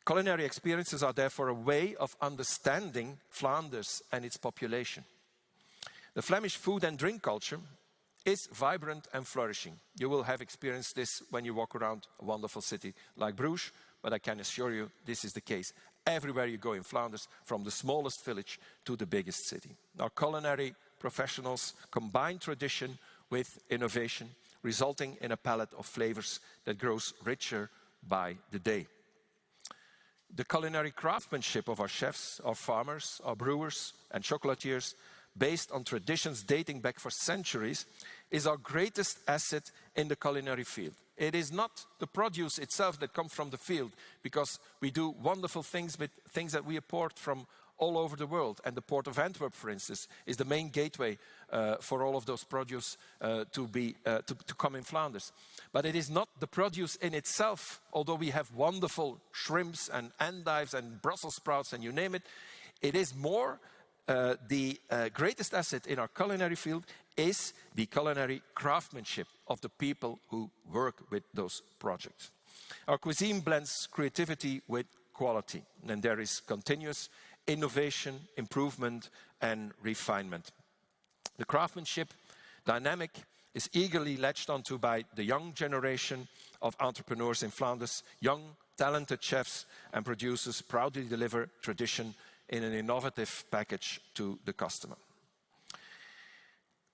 Culinary experiences are therefore a way of understanding Flanders and its population. The Flemish food and drink culture is vibrant and flourishing. You will have experienced this when you walk around a wonderful city like Bruges, but I can assure you this is the case everywhere you go in Flanders, from the smallest village to the biggest city. Our culinary professionals combine tradition with innovation, resulting in a palette of flavors that grows richer by the day. The culinary craftsmanship of our chefs, our farmers, our brewers and chocolatiers, based on traditions dating back for centuries, is our greatest asset in the culinary field. It is not the produce itself that comes from the field, because we do wonderful things with things that we import from all over the world. And the port of Antwerp, for instance, is the main gateway for all of those produce to come in Flanders. But it is not the produce in itself, although we have wonderful shrimps and endives and Brussels sprouts and you name it. It is more the greatest asset in our culinary field is the culinary craftsmanship of the people who work with those projects. Our cuisine blends creativity with quality, and there is continuous innovation, improvement, and refinement. The craftsmanship dynamic is eagerly latched onto by the young generation of entrepreneurs in Flanders. Young, talented chefs and producers proudly deliver tradition in an innovative package to the customer.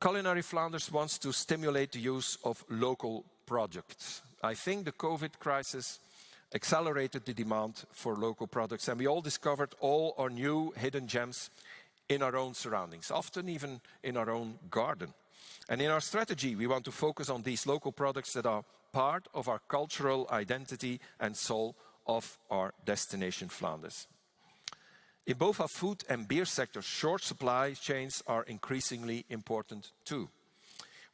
Culinary Flanders wants to stimulate the use of local products. I think the COVID crisis accelerated the demand for local products, and we all discovered all our new hidden gems in our own surroundings, often even in our own garden. And in our strategy, we want to focus on these local products that are part of our cultural identity and soul of our destination Flanders. In both our food and beer sectors, short supply chains are increasingly important too.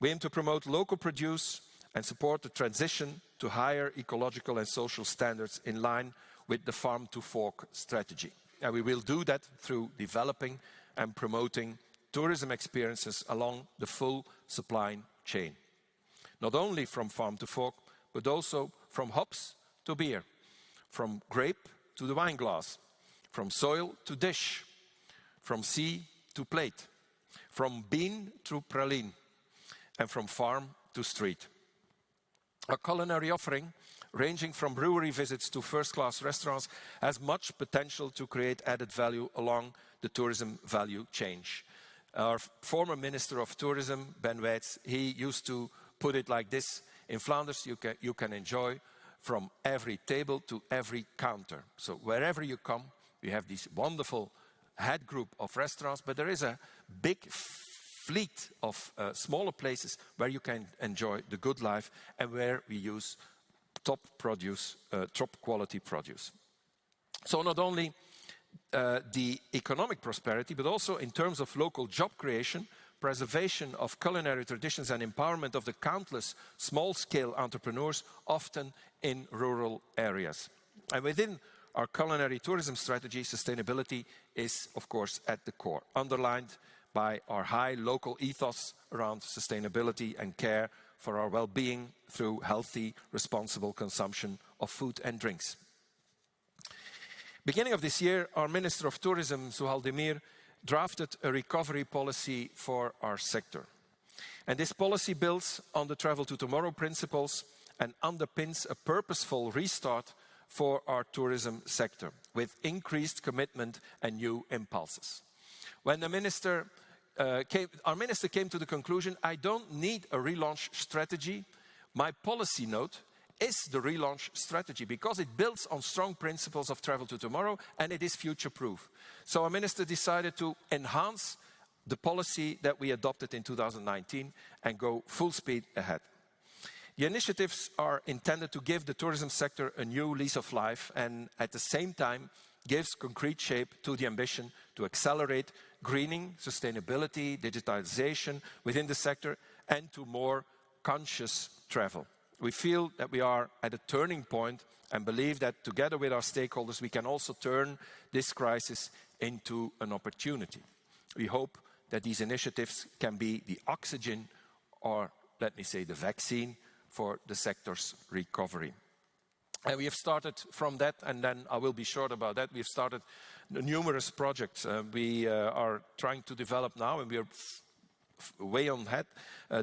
We aim to promote local produce and support the transition to higher ecological and social standards in line with the farm to fork strategy. And we will do that through developing and promoting tourism experiences along the full supply chain. Not only from farm to fork, but also from hops to beer, from grape to the wine glass, from soil to dish, from sea to plate, from bean to praline, and from farm to street. Our culinary offering, ranging from brewery visits to first-class restaurants, has much potential to create added value along the tourism value chain. Our former Minister of Tourism, Ben Wijts, he used to put it like this: in Flanders you can enjoy from every table to every counter. So wherever you come, we have this wonderful head group of restaurants, but there is a big fleet of smaller places where you can enjoy the good life and where we use top produce, top quality produce. So not only the economic prosperity, but also in terms of local job creation, preservation of culinary traditions and empowerment of the countless small-scale entrepreneurs, often in rural areas. And within our culinary tourism strategy, sustainability is, of course, at the core, underlined by our high local ethos around sustainability and care for our well-being through healthy, responsible consumption of food and drinks. Beginning of this year, our Minister of Tourism, Zuhal Demir, drafted a recovery policy for our sector. And this policy builds on the Travel to Tomorrow principles and underpins a purposeful restart for our tourism sector, with increased commitment and new impulses. When our minister came to the conclusion, I don't need a relaunch strategy. My policy note is the relaunch strategy, because it builds on strong principles of Travel to Tomorrow and it is future-proof. So our minister decided to enhance the policy that we adopted in 2019 and go full speed ahead. The initiatives are intended to give the tourism sector a new lease of life and at the same time gives concrete shape to the ambition to accelerate greening, sustainability, digitalization within the sector, and to more conscious travel. We feel that we are at a turning point and believe that together with our stakeholders, we can also turn this crisis into an opportunity. We hope that these initiatives can be the oxygen, or let me say the vaccine, for the sector's recovery. And we have started from that, and then I will be short about that. We have started numerous projects we are trying to develop now, and we are way on ahead,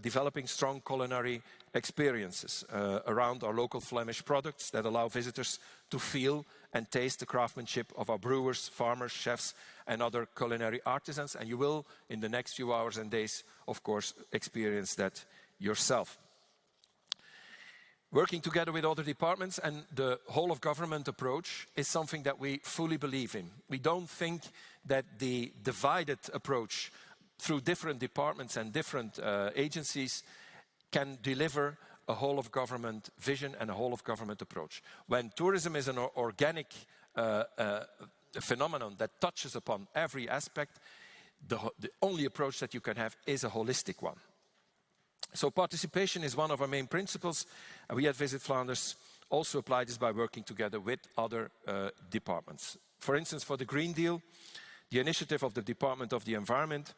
developing strong culinary experiences around our local Flemish products that allow visitors to feel and taste the craftsmanship of our brewers, farmers, chefs, and other culinary artisans. And you will, in the next few hours and days, of course, experience that yourself. Working together with other departments and the whole of government approach is something that we fully believe in. We don't think that the divided approach through different departments and different agencies can deliver a whole of government vision and a whole of government approach. When tourism is an organic phenomenon that touches upon every aspect, the only approach that you can have is a holistic one. So participation is one of our main principles, and we at Visit Flanders also apply this by working together with other departments. For instance, for the Green Deal, the initiative of the Department of the Environment,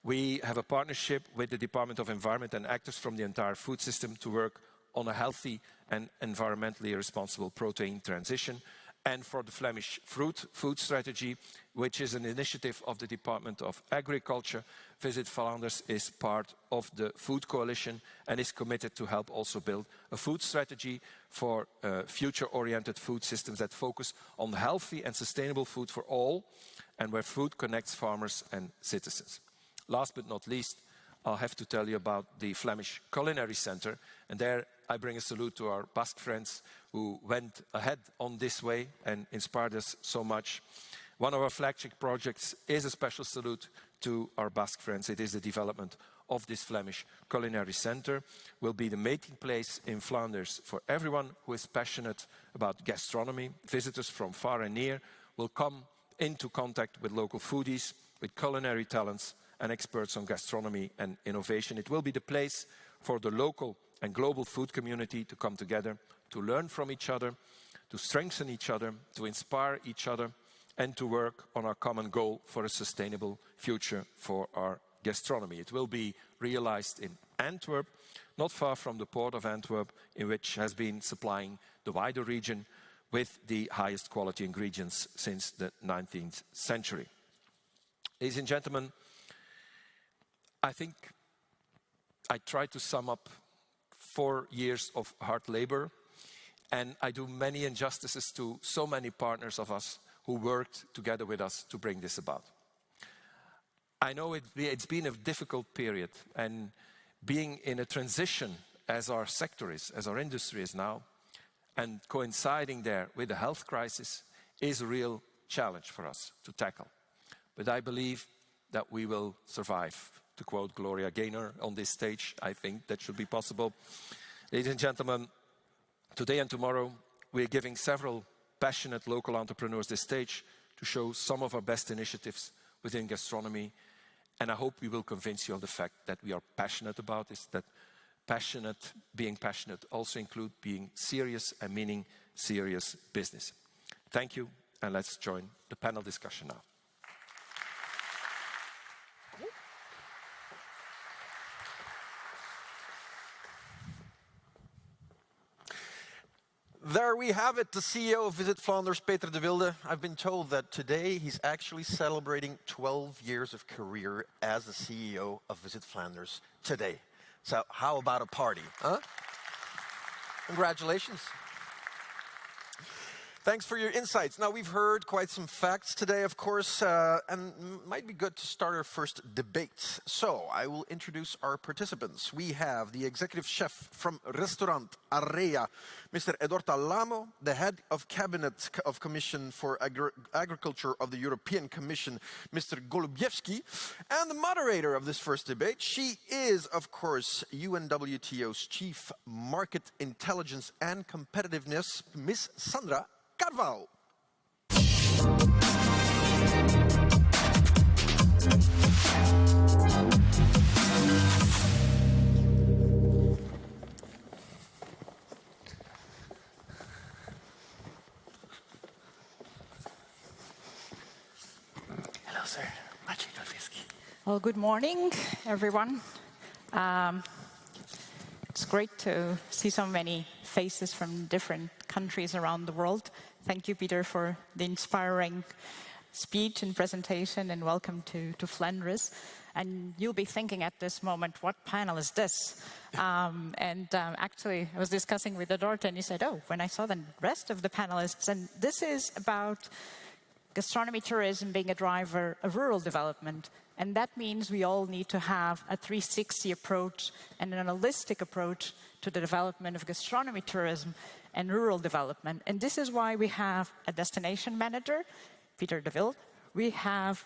we have a partnership with the Department of Environment and actors from the entire food system to work on a healthy and environmentally responsible protein transition. And for the Flemish food strategy, which is an initiative of the Department of Agriculture, Visit Flanders is part of the Food Coalition and is committed to help also build a food strategy for future-oriented food systems that focus on healthy and sustainable food for all, and where food connects farmers and citizens. Last but not least, I'll have to tell you about the Flemish Culinary Center, and there I bring a salute to our Basque friends who went ahead on this way and inspired us so much. One of our flagship projects is a special salute to our Basque friends. It is the development of this Flemish Culinary Center. Will be the meeting place in Flanders for everyone who is passionate about gastronomy. Visitors from far and near will come into contact with local foodies, with culinary talents and experts on gastronomy and innovation. It will be the place for the local and global food community to come together, to learn from each other, to strengthen each other, to inspire each other, and to work on our common goal for a sustainable future for our gastronomy. It will be realized in Antwerp, not far from the port of Antwerp, in which has been supplying the wider region with the highest quality ingredients since the 19th century. Ladies and gentlemen, I think I tried to sum up 4 years of hard labor, and I do many injustices to so many partners of us who worked together with us to bring this about. I know it's been a difficult period, and being in a transition as our sector is, as our industry is now, and coinciding there with the health crisis is a real challenge for us to tackle. But I believe that we will survive. To quote Gloria Gaynor on this stage, I think that should be possible. Ladies and gentlemen, today and tomorrow, we're giving several passionate local entrepreneurs this stage to show some of our best initiatives within gastronomy. And I hope we will convince you of the fact that we are passionate about this, that being passionate also includes being serious and meaning serious business. Thank you, and let's join the panel discussion now. There we have it, the CEO of Visit Flanders, Peter de Wilde. I've been told that today he's actually celebrating 12 years of career as the CEO of Visit Flanders today. So how about a party, huh? Congratulations. Thanks for your insights. Now, we've heard quite some facts today, of course, and it might be good to start our first debate. So, I will introduce our participants. We have the executive chef from Restaurant Area, Mr. Eduardo Lamo, the head of cabinet of Commission for Agriculture of the European Commission, Mr. Golubiewski, and the moderator of this first debate. She is, of course, UNWTO's Chief Market Intelligence and Competitiveness, Miss Sandra Carvalho. Well, good morning, everyone. It's great to see so many faces from different countries around the world. Thank you, Peter, for the inspiring speech and presentation, and welcome to Flanders. And you'll be thinking at this moment, what panel is this? Actually, I was discussing with Adorta, and he said, oh, when I saw the rest of the panelists, and this is about gastronomy tourism being a driver of rural development. And that means we all need to have a 360 approach and an holistic approach to the development of gastronomy tourism and rural development. And this is why we have a destination manager, Peter de Wilde. We have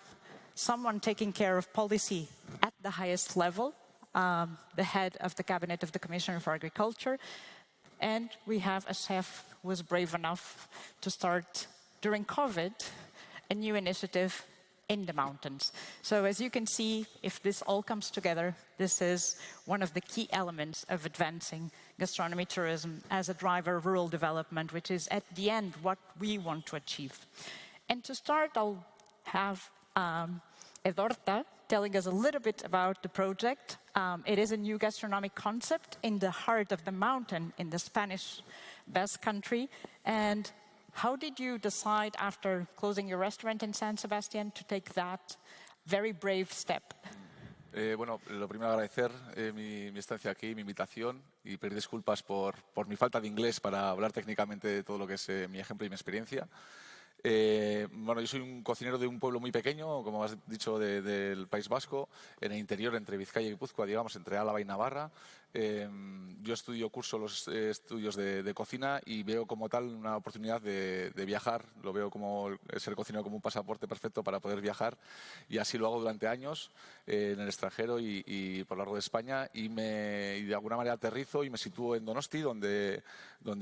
someone taking care of policy at the highest level, the head of the cabinet of the Commissioner for Agriculture. And we have a chef who was brave enough to start, during COVID, a new initiative in the mountains. So as you can see, if this all comes together, this is one of the key elements of advancing gastronomy tourism as a driver of rural development, which is at the end what we want to achieve. And to start, I'll have Edorta telling us a little bit about the project. It is a new gastronomic concept in the heart of the mountain in the Spanish Basque country. And how did you decide, after closing your restaurant in San Sebastian, to take that very brave step? Bueno, lo primero agradecer mi estancia aquí, mi invitación, y pedir disculpas por mi falta de inglés para hablar técnicamente de todo lo que es mi ejemplo y mi experiencia. Bueno, yo soy un cocinero de un pueblo muy pequeño, como has dicho, del País Vasco, en el interior, entre Vizcaya y Guipúzcoa, digamos, entre Álava y Navarra. Yo curso los estudios de cocina y veo como tal una oportunidad de viajar. Lo veo como ser cocinero como un pasaporte perfecto para poder viajar, y así lo hago durante años en el extranjero y por lo largo de España, y de alguna manera aterrizo y me sitúo en Donosti, donde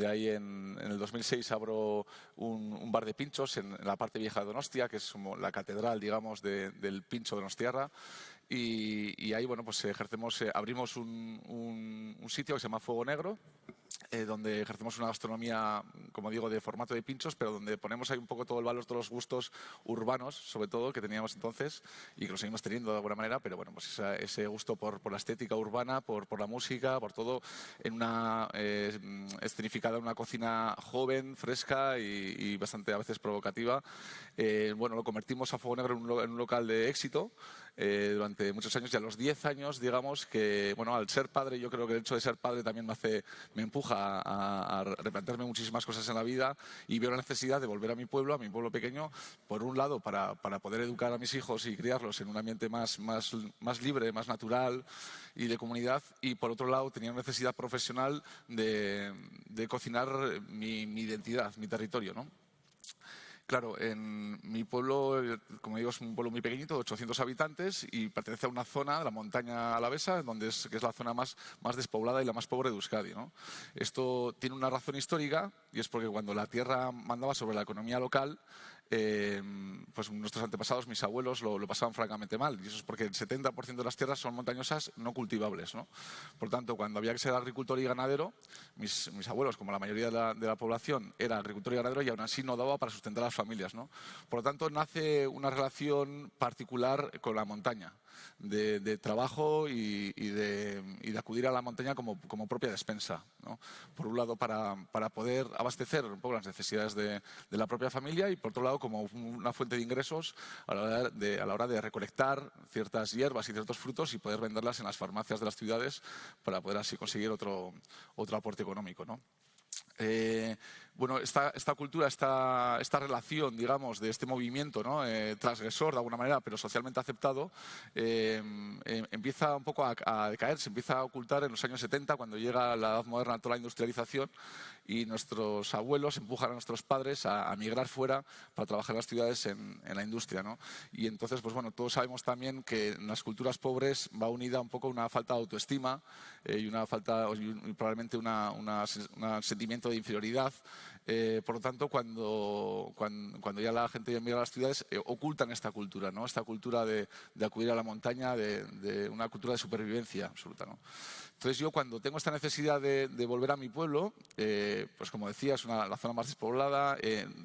hay en el 2006 abro un bar de pinchos en la parte vieja de Donostia, que es como la catedral, digamos, del pincho donostiarra. Y ahí, bueno, pues abrimos un sitio que se llama Fuego Negro, donde ejercemos una gastronomía, como digo, de formato de pinchos, pero donde ponemos ahí un poco todo el valor, todos los gustos urbanos, sobre todo, que teníamos entonces y que lo seguimos teniendo de alguna manera, pero bueno, pues ese gusto por la estética urbana, por la música, por todo, en una escenificada, una cocina joven, fresca y bastante a veces provocativa. Bueno, lo convertimos a Fuego Negro en un local de éxito durante muchos años, y a los 10 años, digamos que, bueno, al ser padre, yo creo que el hecho de ser padre también me empuja a replantearme muchísimas cosas en la vida, y veo la necesidad de volver a mi pueblo pequeño, por un lado para poder educar a mis hijos y criarlos en un ambiente más libre, más natural y de comunidad, y por otro lado tenía una necesidad profesional de cocinar mi identidad, mi territorio, ¿no? Claro, en mi pueblo, como digo, es un pueblo muy pequeñito, de 800 habitantes, y pertenece a una zona de la montaña alavesa, que es la zona más despoblada y la más pobre de Euskadi, ¿no? Esto tiene una razón histórica, y es porque cuando la tierra mandaba sobre la economía local, pues nuestros antepasados, mis abuelos, lo pasaban francamente mal, y eso es porque el 70% de las tierras son montañosas no cultivables, ¿no? Por tanto, cuando había que ser agricultor y ganadero, mis abuelos, como la mayoría de la población, era agricultor y ganadero, y aún así no daba para sustentar a las familias, ¿no? Por lo tanto, nace una relación particular con la montaña, de trabajo y de acudir a la montaña como propia despensa, ¿no? Por un lado, para poder abastecer un poco las necesidades de la propia familia, y por otro lado como una fuente de ingresos a la hora de recolectar ciertas hierbas y ciertos frutos y poder venderlas en las farmacias de las ciudades para poder así conseguir otro aporte económico, ¿no? Bueno, esta cultura, esta relación, digamos, de este movimiento, ¿no? Transgresor de alguna manera, pero socialmente aceptado, empieza un poco a decaer, se empieza a ocultar en los años 70, cuando llega la edad moderna, toda la industrialización, y nuestros abuelos empujan a nuestros padres a migrar fuera para trabajar en las ciudades en la industria, ¿no? Y entonces, pues bueno, todos sabemos también que en las culturas pobres va unida un poco una falta de autoestima y probablemente un sentimiento de inferioridad, Por lo tanto, cuando ya la gente emigra a las ciudades, ocultan esta cultura, ¿no? Esta cultura de acudir a la montaña, de una cultura de supervivencia absoluta, ¿no? Entonces yo cuando tengo esta necesidad de volver a mi pueblo, pues como decía, es la zona más despoblada,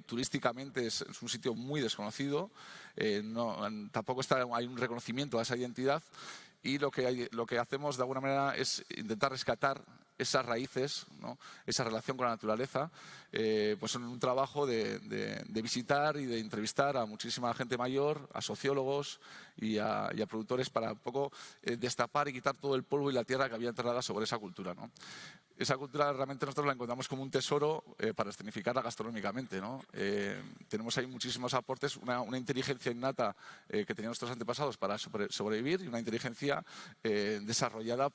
turísticamente es un sitio muy desconocido, tampoco hay un reconocimiento a esa identidad, y lo que hacemos de alguna manera es intentar rescatar esas raíces, ¿no? Esa relación con la naturaleza, pues en un trabajo de visitar y de entrevistar a muchísima gente mayor, a sociólogos y a productores para un poco destapar y quitar todo el polvo y la tierra que había enterrada sobre esa cultura, ¿no? Esa cultura realmente nosotros la encontramos como un tesoro para escenificarla gastronómicamente, ¿no? Tenemos ahí muchísimos aportes, una inteligencia innata que tenían nuestros antepasados para sobrevivir y una inteligencia desarrollada a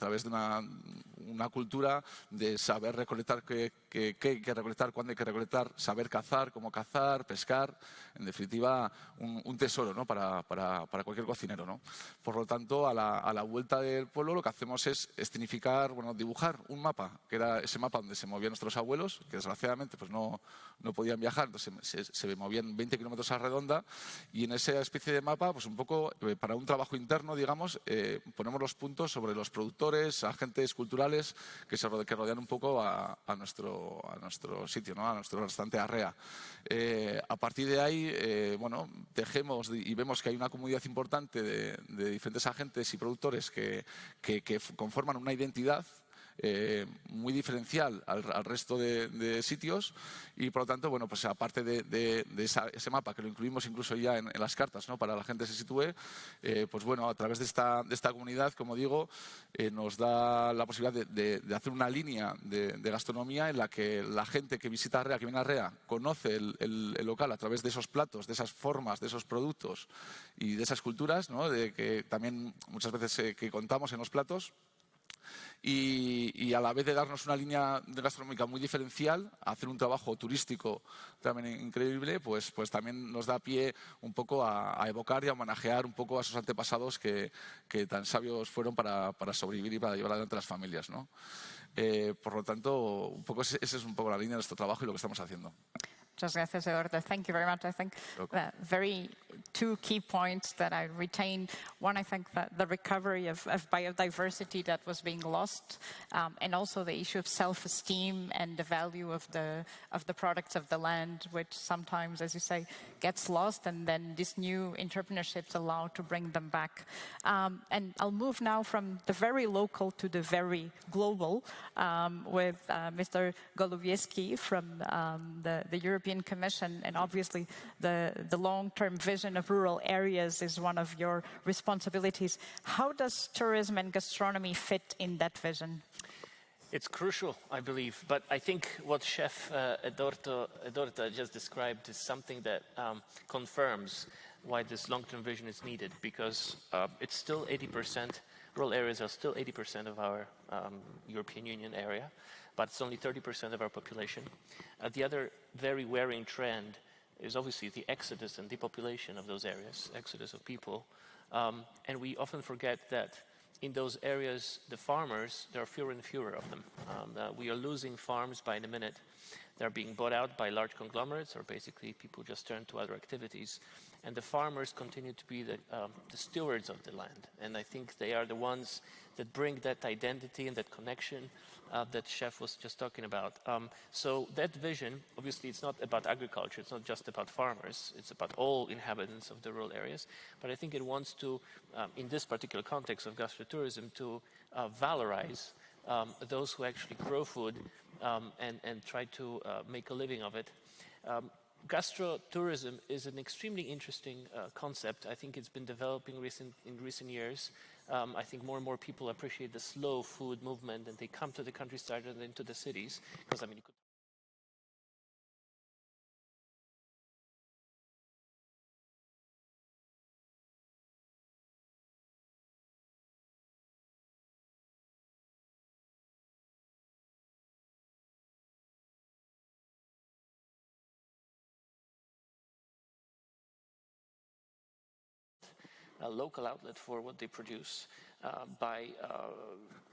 través de una cultura de saber recolectar qué hay que recolectar, cuándo hay que recolectar, saber cazar, cómo cazar, pescar, en definitiva un tesoro, ¿no? para cualquier cocinero, ¿no? Por lo tanto, a la vuelta del pueblo lo que hacemos es dibujar un mapa, que era ese mapa donde se movían nuestros abuelos, que desgraciadamente pues no podían viajar, entonces se movían 20 kilómetros a redonda, y en esa especie de mapa, pues un poco para un trabajo interno, digamos, ponemos los puntos sobre los productores, agentes culturales que rodean un poco a nuestro sitio, ¿no? A nuestro restaurante Arrea. A partir de ahí, tejemos y vemos que hay una comunidad importante de diferentes agentes y productores que conforman una identidad muy diferencial al resto de sitios, y por lo tanto, bueno, pues aparte de ese mapa, que lo incluimos incluso ya en las cartas, ¿no? Para que la gente se sitúe, pues bueno, a través de esta comunidad, como digo, nos da la posibilidad de hacer una línea de gastronomía en la que la gente que visita Arrea, que viene a Arrea, conoce el local a través de esos platos, de esas formas, de esos productos y de esas culturas, ¿no? De que también muchas veces que contamos en los platos. Y a la vez de darnos una línea gastronómica muy diferencial, hacer un trabajo turístico también increíble, pues también nos da pie un poco a evocar y a homenajear un poco a esos antepasados que tan sabios fueron para sobrevivir y para llevar adelante las familias, ¿no? Por lo tanto, esa es un poco la línea de nuestro trabajo y lo que estamos haciendo. Muchas gracias, Eduardo. Thank you very much. I think two key points that I retained. One, I think that the recovery of biodiversity that was being lost, and also the issue of self-esteem and the value of the products of the land, which sometimes, as you say, gets lost, and then these new entrepreneurships allow to bring them back. And I'll move now from the very local to the very global with Mr. Golubiewski from the European Commission, and obviously the long-term vision of rural areas is one of your responsibilities. How does tourism and gastronomy fit in that vision? It's crucial, I believe, but I think what Chef Eduardo just described is something that confirms why this long-term vision is needed, because it's still 80%, rural areas are still 80% of our European Union area, but it's only 30% of our population. The other very worrying trend is obviously the exodus and depopulation of those areas, exodus of people. And we often forget that in those areas, the farmers, there are fewer and fewer of them. We are losing farms by the minute. They're being bought out by large conglomerates, or basically people just turn to other activities. And the farmers continue to be the stewards of the land. And I think they are the ones that bring that identity and that connection that Chef was just talking about. So that vision, obviously it's not about agriculture, it's not just about farmers, it's about all inhabitants of the rural areas. But I think it wants to, in this particular context of gastrotourism, to valorize those who actually grow food and try to make a living of it. Gastrotourism is an extremely interesting concept. I think it's been developing in recent years. I think more and more people appreciate the slow food movement, and they come to the countryside and into the cities. Because, I mean, you could a local outlet for what they produce by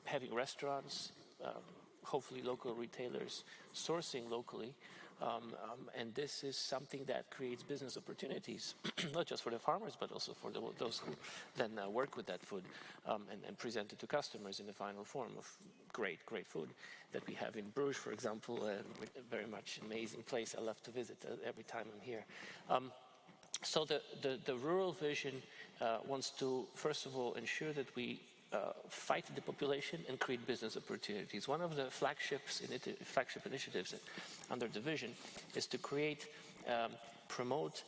having restaurants, hopefully local retailers sourcing locally. And this is something that creates business opportunities, not just for the farmers, but also for those who then work with that food and present it to customers in the final form of great food that we have in Bruges, for example, a very much amazing place I love to visit every time I'm here. So the rural vision wants to, first of all, ensure that we fight the population and create business opportunities. One of the flagship initiatives under the vision is to create, promote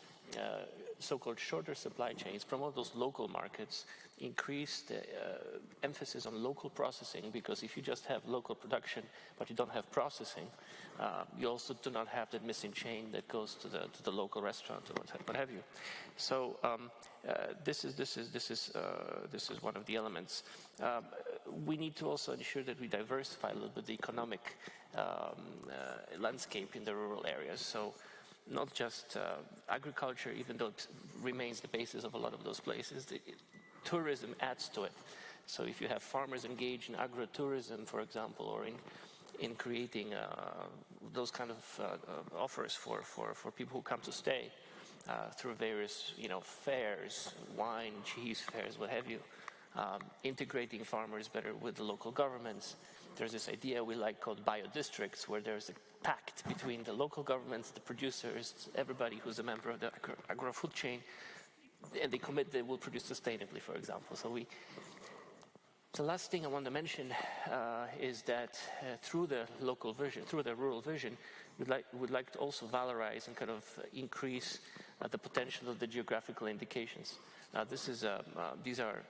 so-called shorter supply chains, promote those local markets, increase the emphasis on local processing, because if you just have local production but you don't have processing, you also do not have that missing chain that goes to the local restaurant or what have you. So this is one of the elements. We need to also ensure that we diversify a little bit the economic landscape in the rural areas. So not just agriculture, even though it remains the basis of a lot of those places, tourism adds to it. So if you have farmers engaged in agro-tourism, for example, or in creating those kind of offers for people who come to stay through various fairs, wine, cheese fairs, what have you, integrating farmers better with the local governments. There's this idea we like called bio-districts, where there's a pact between the local governments, the producers, everybody who's a member of the agro-food chain, and they commit they will produce sustainably, for example. So the last thing I want to mention is that through the local vision, through the rural vision, we'd like to also valorize and kind of increase the potential of the geographical indications. These are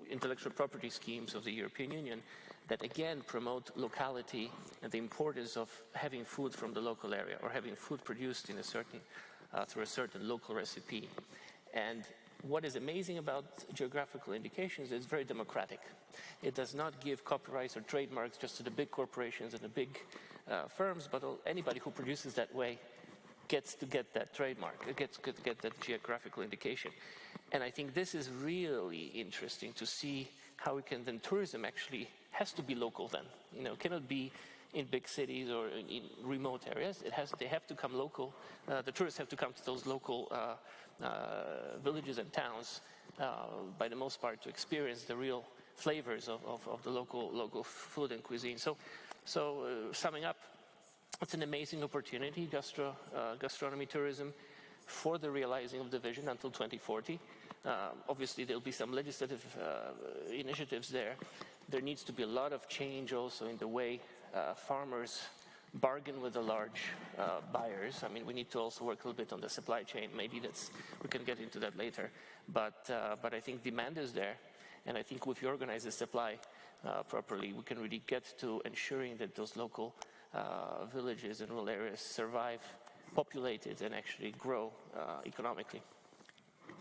intellectual property schemes of the European Union that again promote locality and the importance of having food from the local area or having food produced in a certain through a certain local recipe. And what is amazing about geographical indications is it's very democratic. It does not give copyrights or trademarks just to the big corporations and the big firms, but anybody who produces that way gets to get that trademark, gets to get that geographical indication. And I think this is really interesting to see how we can then, tourism actually has to be local then. Cannot be in big cities or in remote areas. They have to come local. The tourists have to come to those local villages and towns, by the most part, to experience the real flavors of the local food and cuisine. So summing up, it's an amazing opportunity, gastronomy tourism, for the realizing of the vision until 2040. Obviously, there'll be some legislative initiatives there. There needs to be a lot of change also in the way farmers bargain with the large buyers. I mean, we need to also work a little bit on the supply chain. Maybe we can get into that later. But I think demand is there, and I think if you organize the supply properly, we can really get to ensuring that those local villages and rural areas survive, populated, and actually grow economically.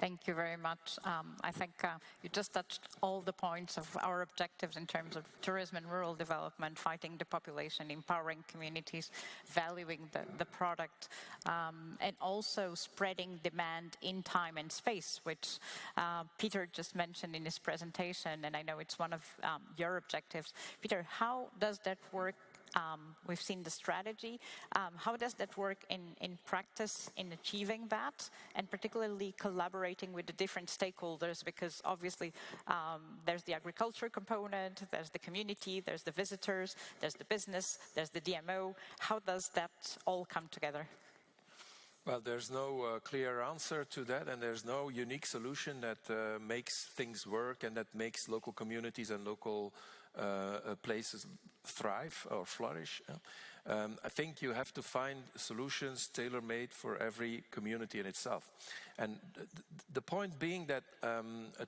Thank you very much. I think you just touched all the points of our objectives in terms of tourism and rural development, fighting the population, empowering communities, valuing the product, and also spreading demand in time and space, which Peter just mentioned in his presentation, and I know it's one of your objectives. Peter, how does that work? We've seen the strategy. How does that work in practice in achieving that, and particularly collaborating with the different stakeholders? Because obviously there's the agriculture component, there's the community, there's the visitors, there's the business, there's the DMO. How does that all come together? Well, there's no clear answer to that, and there's no unique solution that makes things work and that makes local communities and local places thrive or flourish. I think you have to find solutions tailor-made for every community in itself. And the point being that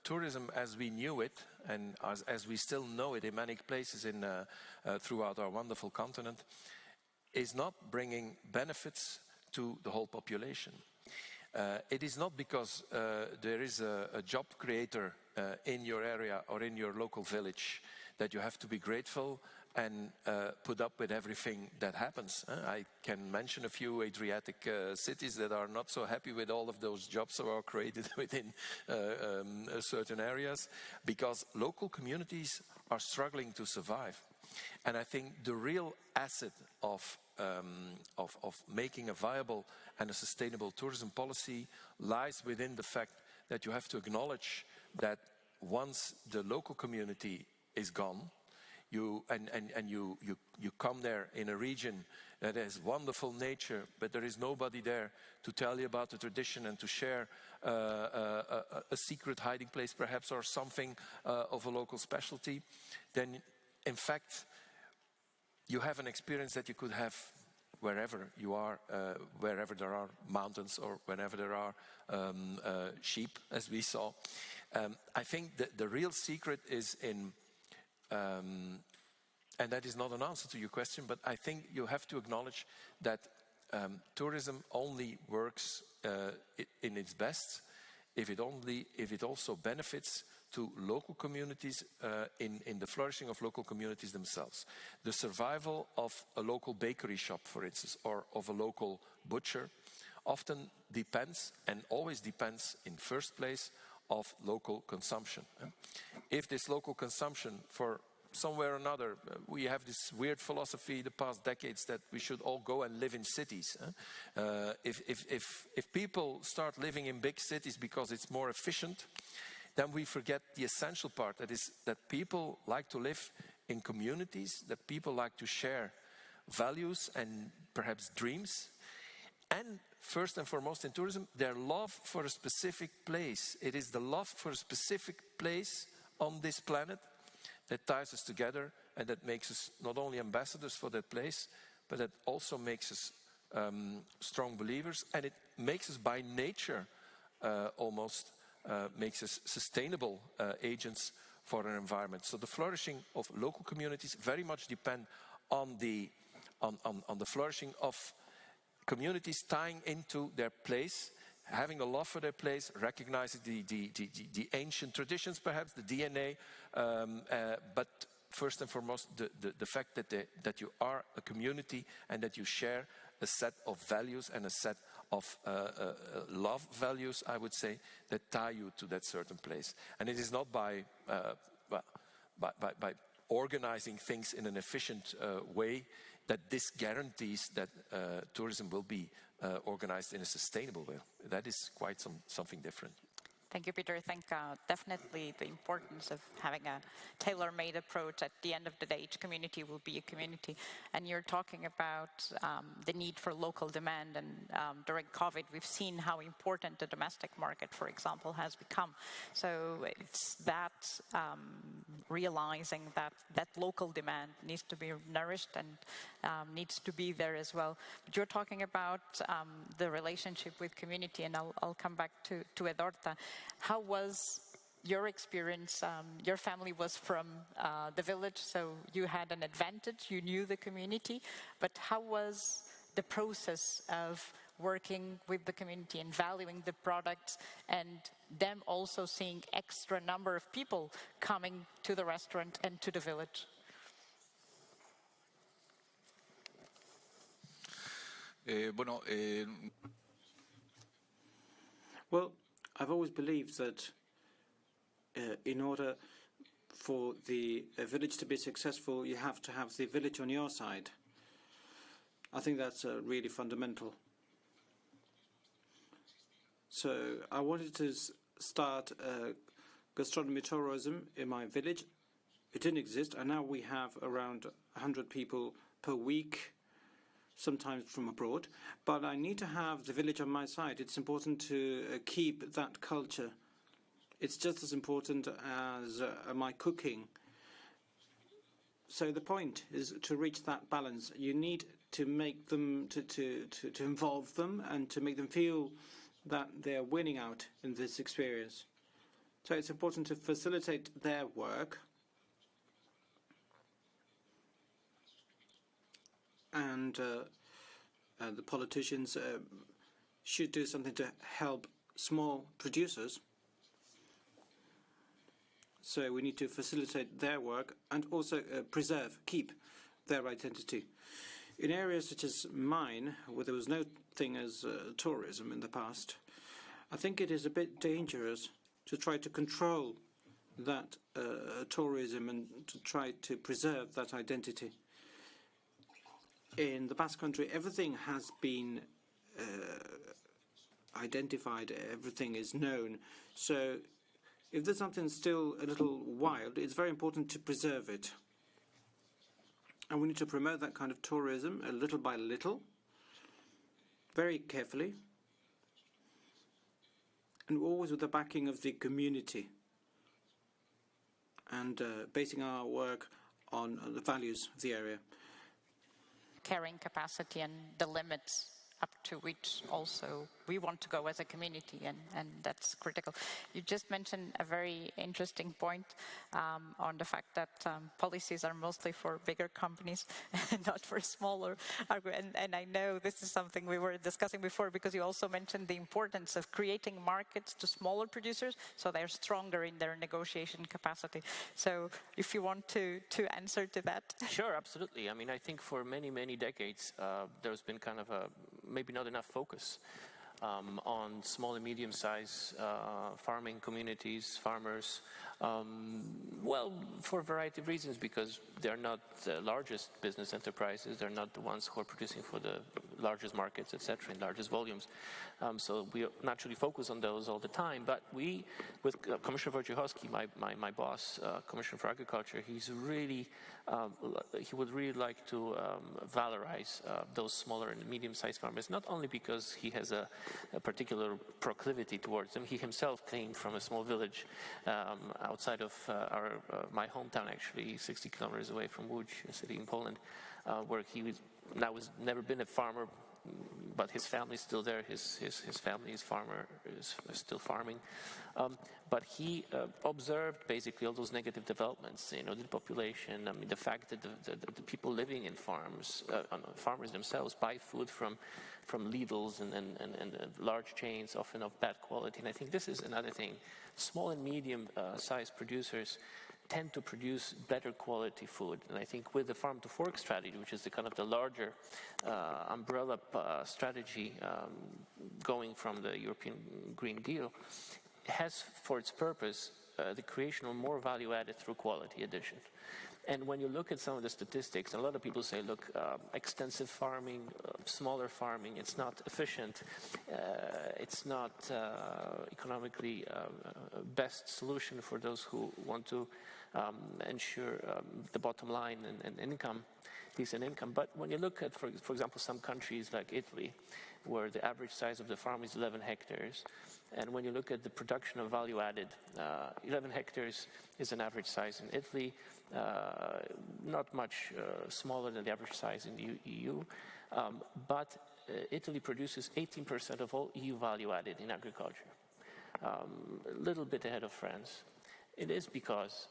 tourism as we knew it, and as we still know it in many places throughout our wonderful continent, is not bringing benefits to the whole population. It is not because there is a job creator in your area or in your local village that you have to be grateful and put up with everything that happens. I can mention a few Adriatic cities that are not so happy with all of those jobs that are created within certain areas, because local communities are struggling to survive. And I think the real asset of making a viable and a sustainable tourism policy lies within the fact that you have to acknowledge that once the local community is gone, you come there in a region that has wonderful nature, but there is nobody there to tell you about the tradition and to share a secret hiding place perhaps, or something of a local specialty, then in fact you have an experience that you could have wherever you are, wherever there are mountains or wherever there are sheep, as we saw. I think that the real secret is in, and that is not an answer to your question, but I think you have to acknowledge that tourism only works in its best if it also benefits to local communities, in the flourishing of local communities themselves. The survival of a local bakery shop, for instance, or of a local butcher, often depends, and always depends in first place, of local consumption. If this local consumption, for somewhere or another, we have this weird philosophy the past decades that we should all go and live in cities. If people start living in big cities because it's more efficient, then we forget the essential part, that is that people like to live in communities, that people like to share values and perhaps dreams. And first and foremost in tourism, their love for a specific place. It is the love for a specific place on this planet that ties us together and that makes us not only ambassadors for that place, but that also makes us strong believers, and it makes us by nature almost makes us sustainable agents for our environment. So the flourishing of local communities very much depend on the flourishing of communities tying into their place, having a love for their place, recognizing the ancient traditions, perhaps the DNA, but first and foremost the fact that you are a community and that you share a set of values and a set of love values, I would say, that tie you to that certain place. And it is not by organizing things in an efficient way that this guarantees that tourism will be organized in a sustainable way. That is quite something different. Thank you, Peter. I think definitely the importance of having a tailor-made approach. At the end of the day, each community will be a community. And you're talking about the need for local demand. And during COVID, we've seen how important the domestic market, for example, has become. So it's that realizing that local demand needs to be nourished and needs to be there as well. But you're talking about the relationship with community, and I'll come back to Edorta. How was your experience? Your family was from the village, so you had an advantage, you knew the community, but how was the process of working with the community and valuing the products and them also seeing extra number of people coming to the restaurant and to the village? Well, I've always believed that in order for the village to be successful, you have to have the village on your side. I think that's really fundamental. So I wanted to start gastronomy tourism in my village. It didn't exist, and now we have around 100 people per week, sometimes from abroad. But I need to have the village on my side. It's important to keep that culture. It's just as important as my cooking. So the point is to reach that balance. You need to make them, to involve them and to make them feel that they're winning out in this experience. So it's important to facilitate their work. And the politicians should do something to help small producers. So we need to facilitate their work and also keep their identity. In areas such as mine, where there was no thing as tourism in the past, I think it is a bit dangerous to try to control that tourism and to try to preserve that identity. In the Basque Country, everything has been identified, everything is known. So if there's something still a little wild, it's very important to preserve it. And we need to promote that kind of tourism little by little, very carefully, and always with the backing of the community, and basing our work on the values of the area. Carrying capacity and the limits up to which also we want to go as a community, and that's critical. You just mentioned a very interesting point on the fact that policies are mostly for bigger companies and not for smaller. And I know this is something we were discussing before, because you also mentioned the importance of creating markets to smaller producers so they're stronger in their negotiation capacity. So if you want to answer to that. Sure, absolutely. I mean, I think for many, many decades, there's been kind of a maybe not enough focus on small and medium-sized farming communities, farmers, well, for a variety of reasons, because they're not the largest business enterprises, they're not the ones who are producing for the largest markets, etc., in largest volumes. So we naturally focus on those all the time, but we, with Commissioner Wojciechowski, my boss, Commissioner for Agriculture, he's really, he would really like to valorize those smaller and medium-sized farmers, not only because he has a particular proclivity towards them. He himself came from a small village outside of my hometown, actually, 60 kilometers away from Bruges, a city in Poland, where he was, now has never been a farmer, but his family is still there. His family is still farming. But he observed basically all those negative developments, you know, the population, I mean, the fact that the people living in farms, farmers themselves buy food from Lidl's and large chains, often of bad quality. And I think this is another thing. Small and medium sized producers tend to produce better quality food. And I think with the farm to fork strategy, which is the kind of the larger umbrella strategy going from the European Green Deal, has for its purpose the creation of more value added through quality addition. And when you look at some of the statistics, a lot of people say, look, extensive farming, smaller farming, it's not efficient, it's not economically best solution for those who want to ensure the bottom line and income, decent income. But when you look at, for example, some countries like Italy, where the average size of the farm is 11 hectares, and when you look at the production of value added, 11 hectares is an average size in Italy, not much smaller than the average size in the EU, but Italy produces 18% of all EU value added in agriculture, a little bit ahead of France. It is because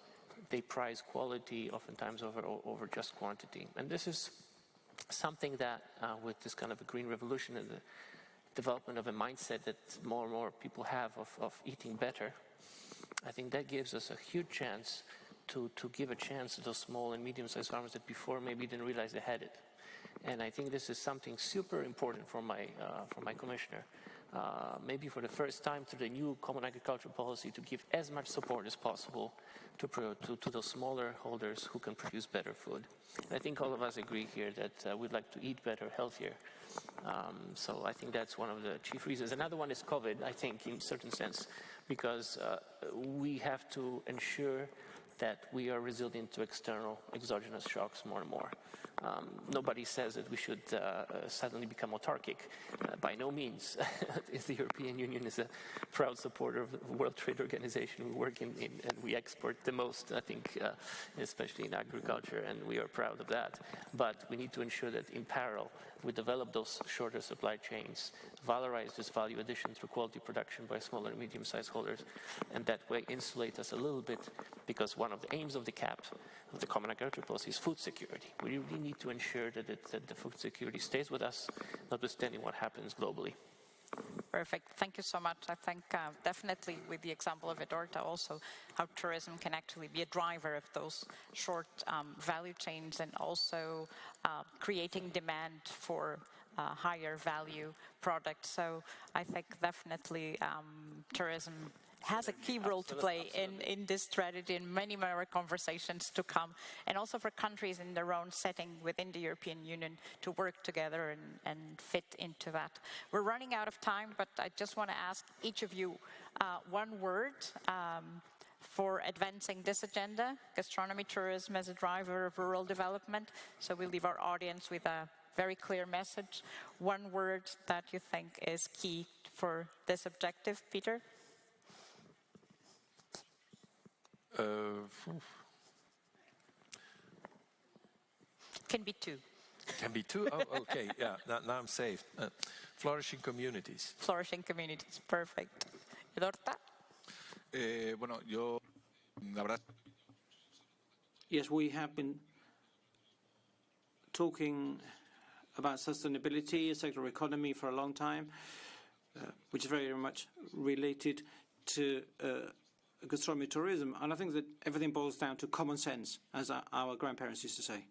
they prize quality oftentimes over just quantity. And this is something that with this kind of a green revolution and the development of a mindset that more and more people have of eating better, I think that gives us a huge chance to give a chance to those small and medium-sized farmers that before maybe didn't realize they had it. And I think this is something super important for my commissioner. Maybe for the first time through the new Common Agricultural Policy, to give as much support as possible to those smaller holders who can produce better food. And I think all of us agree here that we'd like to eat better, healthier. So I think that's one of the chief reasons. Another one is COVID, I think, in a certain sense, because we have to ensure that we are resilient to external exogenous shocks more and more. Nobody says that we should suddenly become autarkic. By no means. The European Union is a proud supporter of the World Trade Organization. We work in and we export the most, I think, especially in agriculture, and we are proud of that. But we need to ensure that in parallel, we develop those shorter supply chains, valorize this value addition through quality production by smaller and medium-sized holders, and that way insulate us a little bit, because one of the aims of the CAP, of the Common Agricultural Policy, is food security. We really need to ensure that the food security stays with us, notwithstanding what happens globally. Perfect. Thank you so much. I think definitely with the example of Edorta also, how tourism can actually be a driver of those short value chains, and also creating demand for higher value products. So I think definitely tourism has a key role to play in this strategy and many more conversations to come, and also for countries in their own setting within the European Union to work together and fit into that. We're running out of time, but I just want to ask each of you one word for advancing this agenda, gastronomy tourism as a driver of rural development. So we'll leave our audience with a very clear message. One word that you think is key for this objective, Peter? Can be two. Can be two? Oh, okay, yeah, now I'm safe. Flourishing communities. Flourishing communities, perfect. Edorta? Bueno, yo, la verdad... Yes, we have been talking about sustainability, circular economy for a long time, which is very much related to gastronomy tourism. And I think that everything boils down to common sense, as our grandparents used to say.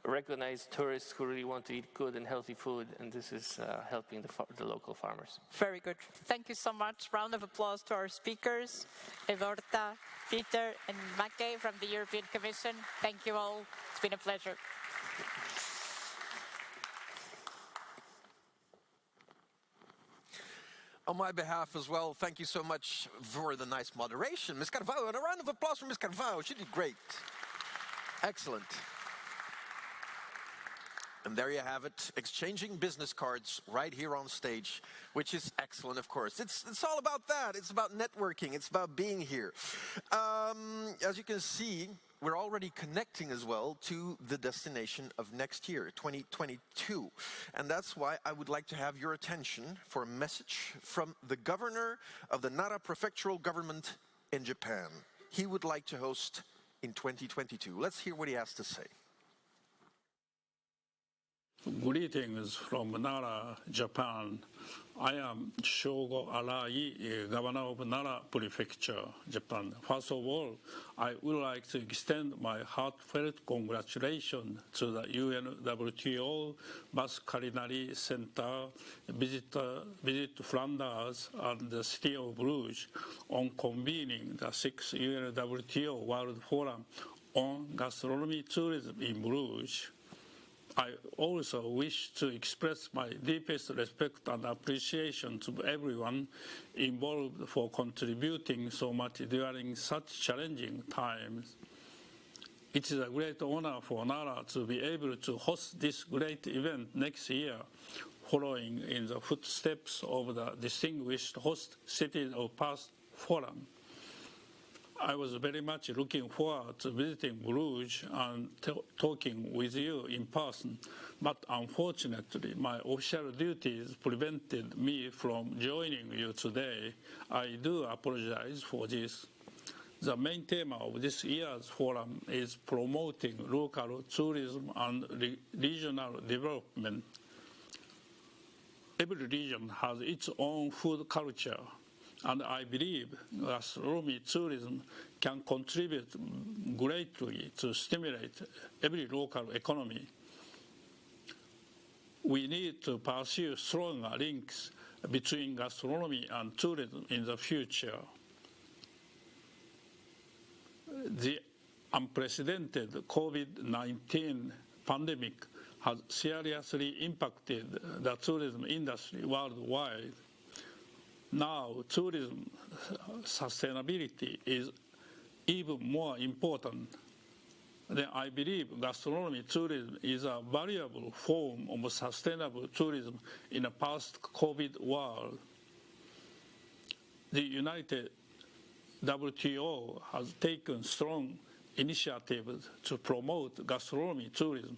Recognize tourists who really want to eat good and healthy food, and this is helping the local farmers. Very good. Thank you so much. Round of applause to our speakers, Edorta, Peter, and Make from the European Commission. Thank you all. It's been a pleasure. On my behalf as well, thank you so much for the nice moderation. Ms. Carvalho, and a round of applause for Ms. Carvalho. She did great. Excellent. And there you have it, exchanging business cards right here on stage, which is excellent, of course. It's all about that. It's about networking. It's about being here. As you can see, we're already connecting as well to the destination of next year, 2022. And that's why I would like to have your attention for a message from the governor of the Nara Prefectural Government in Japan. He would like to host in 2022. Let's hear what he has to say. Greetings from Nara, Japan. I am Shogo Arai, Governor of Nara Prefecture, Japan. First of all, I would like to extend my heartfelt congratulations to the UNWTO Basque Culinary Center, Visit Flanders, and the city of Bruges on convening the 6th UNWTO World Forum on Gastronomy Tourism in Bruges. I also wish to express my deepest respect and appreciation to everyone involved for contributing so much during such challenging times. It is a great honor for Nara to be able to host this great event next year, following in the footsteps of the distinguished host cities of past forum. I was very much looking forward to visiting Bruges and talking with you in person, but unfortunately my official duties prevented me from joining you today. I do apologize for this. The main theme of this year's forum is promoting local tourism and regional development. Every region has its own food culture, and I believe gastronomy tourism can contribute greatly to stimulate every local economy. We need to pursue stronger links between gastronomy and tourism in the future. The unprecedented COVID-19 pandemic has seriously impacted the tourism industry worldwide. Now, tourism sustainability is even more important. Then I believe gastronomy tourism is a valuable form of sustainable tourism in a post-COVID world. The United WTO has taken strong initiatives to promote gastronomy tourism.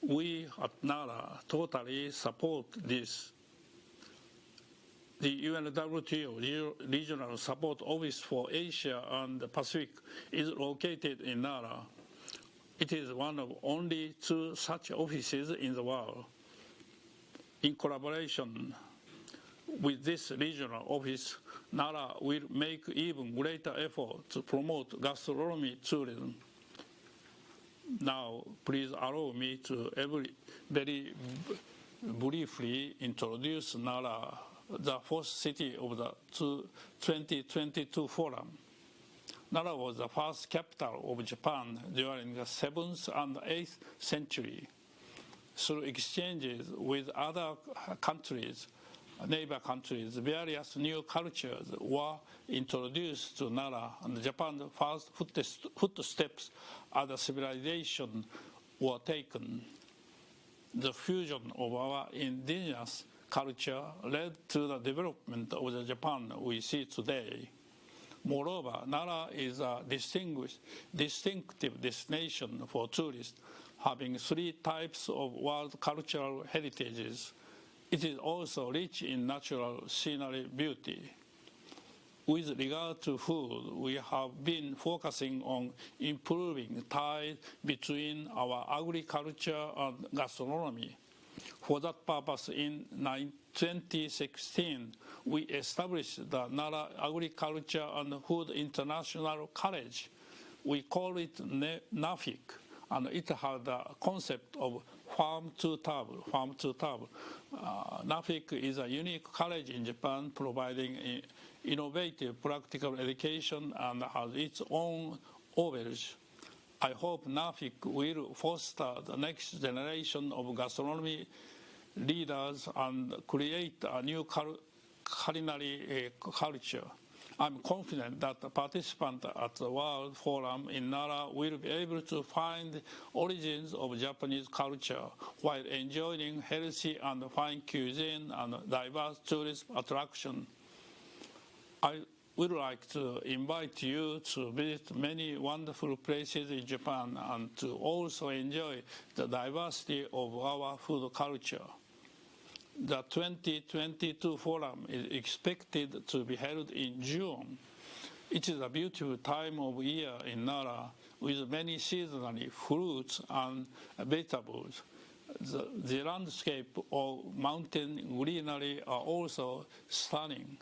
We at NARA totally support this. The UNWTO Regional Support Office for Asia and the Pacific is located in Nara. It is one of only 2 such offices in the world. In collaboration with this regional office, Nara will make even greater effort to promote gastronomy tourism. Now, please allow me to very briefly introduce Nara the fourth city of the 2022 forum. Nara was the first capital of Japan during the 7th and 8th century. Through exchanges with other countries, neighbor countries, various new cultures were introduced to Nara, and Japan's first footsteps as a civilization were taken. The fusion of our indigenous culture led to the development of the Japan we see today. Moreover, Nara is a distinctive destination for tourists, having 3 types of world cultural heritages. It is also rich in natural scenery beauty. With regard to food, we have been focusing on improving ties between our agriculture and gastronomy. For that purpose, in 2016, we established the Nara Agriculture and Food International College. We call it NAFIC, and it has the concept of farm to table. NAFIC is a unique college in Japan providing innovative practical education and has its own overs. I hope NAFIC will foster the next generation of gastronomy leaders and create a new culinary culture. I'm confident that the participants at the World Forum in Nara will be able to find origins of Japanese culture while enjoying healthy and fine cuisine and diverse tourist attraction. I would like to invite you to visit many wonderful places in Japan and to also enjoy the diversity of our food culture. The 2022 forum is expected to be held in June. It is a beautiful time of year in Nara with many seasonal fruits and vegetables. The landscape of mountain greenery are also stunning.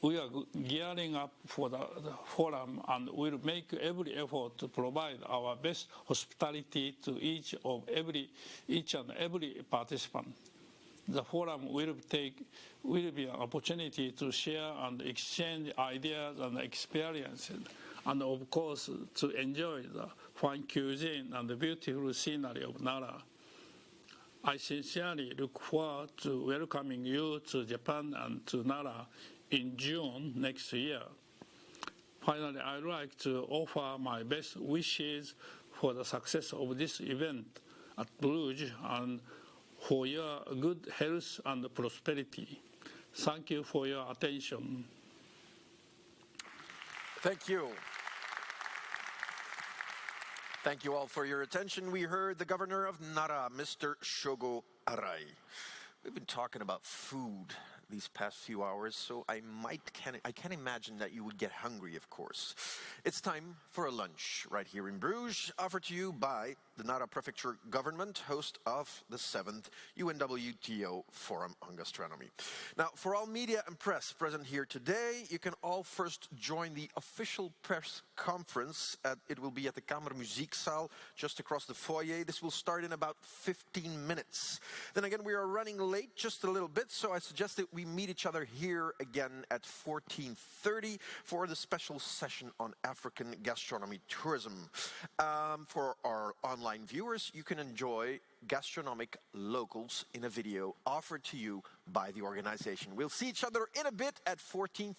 We are gearing up for the forum and will make every effort to provide our best hospitality to each and every participant. The forum will be an opportunity to share and exchange ideas and experiences, and of course to enjoy the fine cuisine and the beautiful scenery of Nara. I sincerely look forward to welcoming you to Japan and to Nara in June next year. Finally, I'd like to offer my best wishes for the success of this event at Bruges and for your good health and prosperity. Thank you for your attention. Thank you. Thank you all for your attention. We heard the governor of Nara, Mr. Shogo Arai. We've been talking about food these past few hours, so I can imagine that you would get hungry, of course. It's time for a lunch right here in Bruges, offered to you by the Nara Prefecture government, host of the 7th UNWTO Forum on Gastronomy. Now, for all media and press present here today, you can all first join the official press conference. It will be at the Kamermuziekzaal, just across the foyer. This will start in about 15 minutes. Then again, we are running late just a little bit, so I suggest that we meet each other here again at 14:30 for the special session on African gastronomy tourism. For our online viewers, you can enjoy gastronomic locals in a video offered to you by the organization. We'll see each other in a bit at 14:30.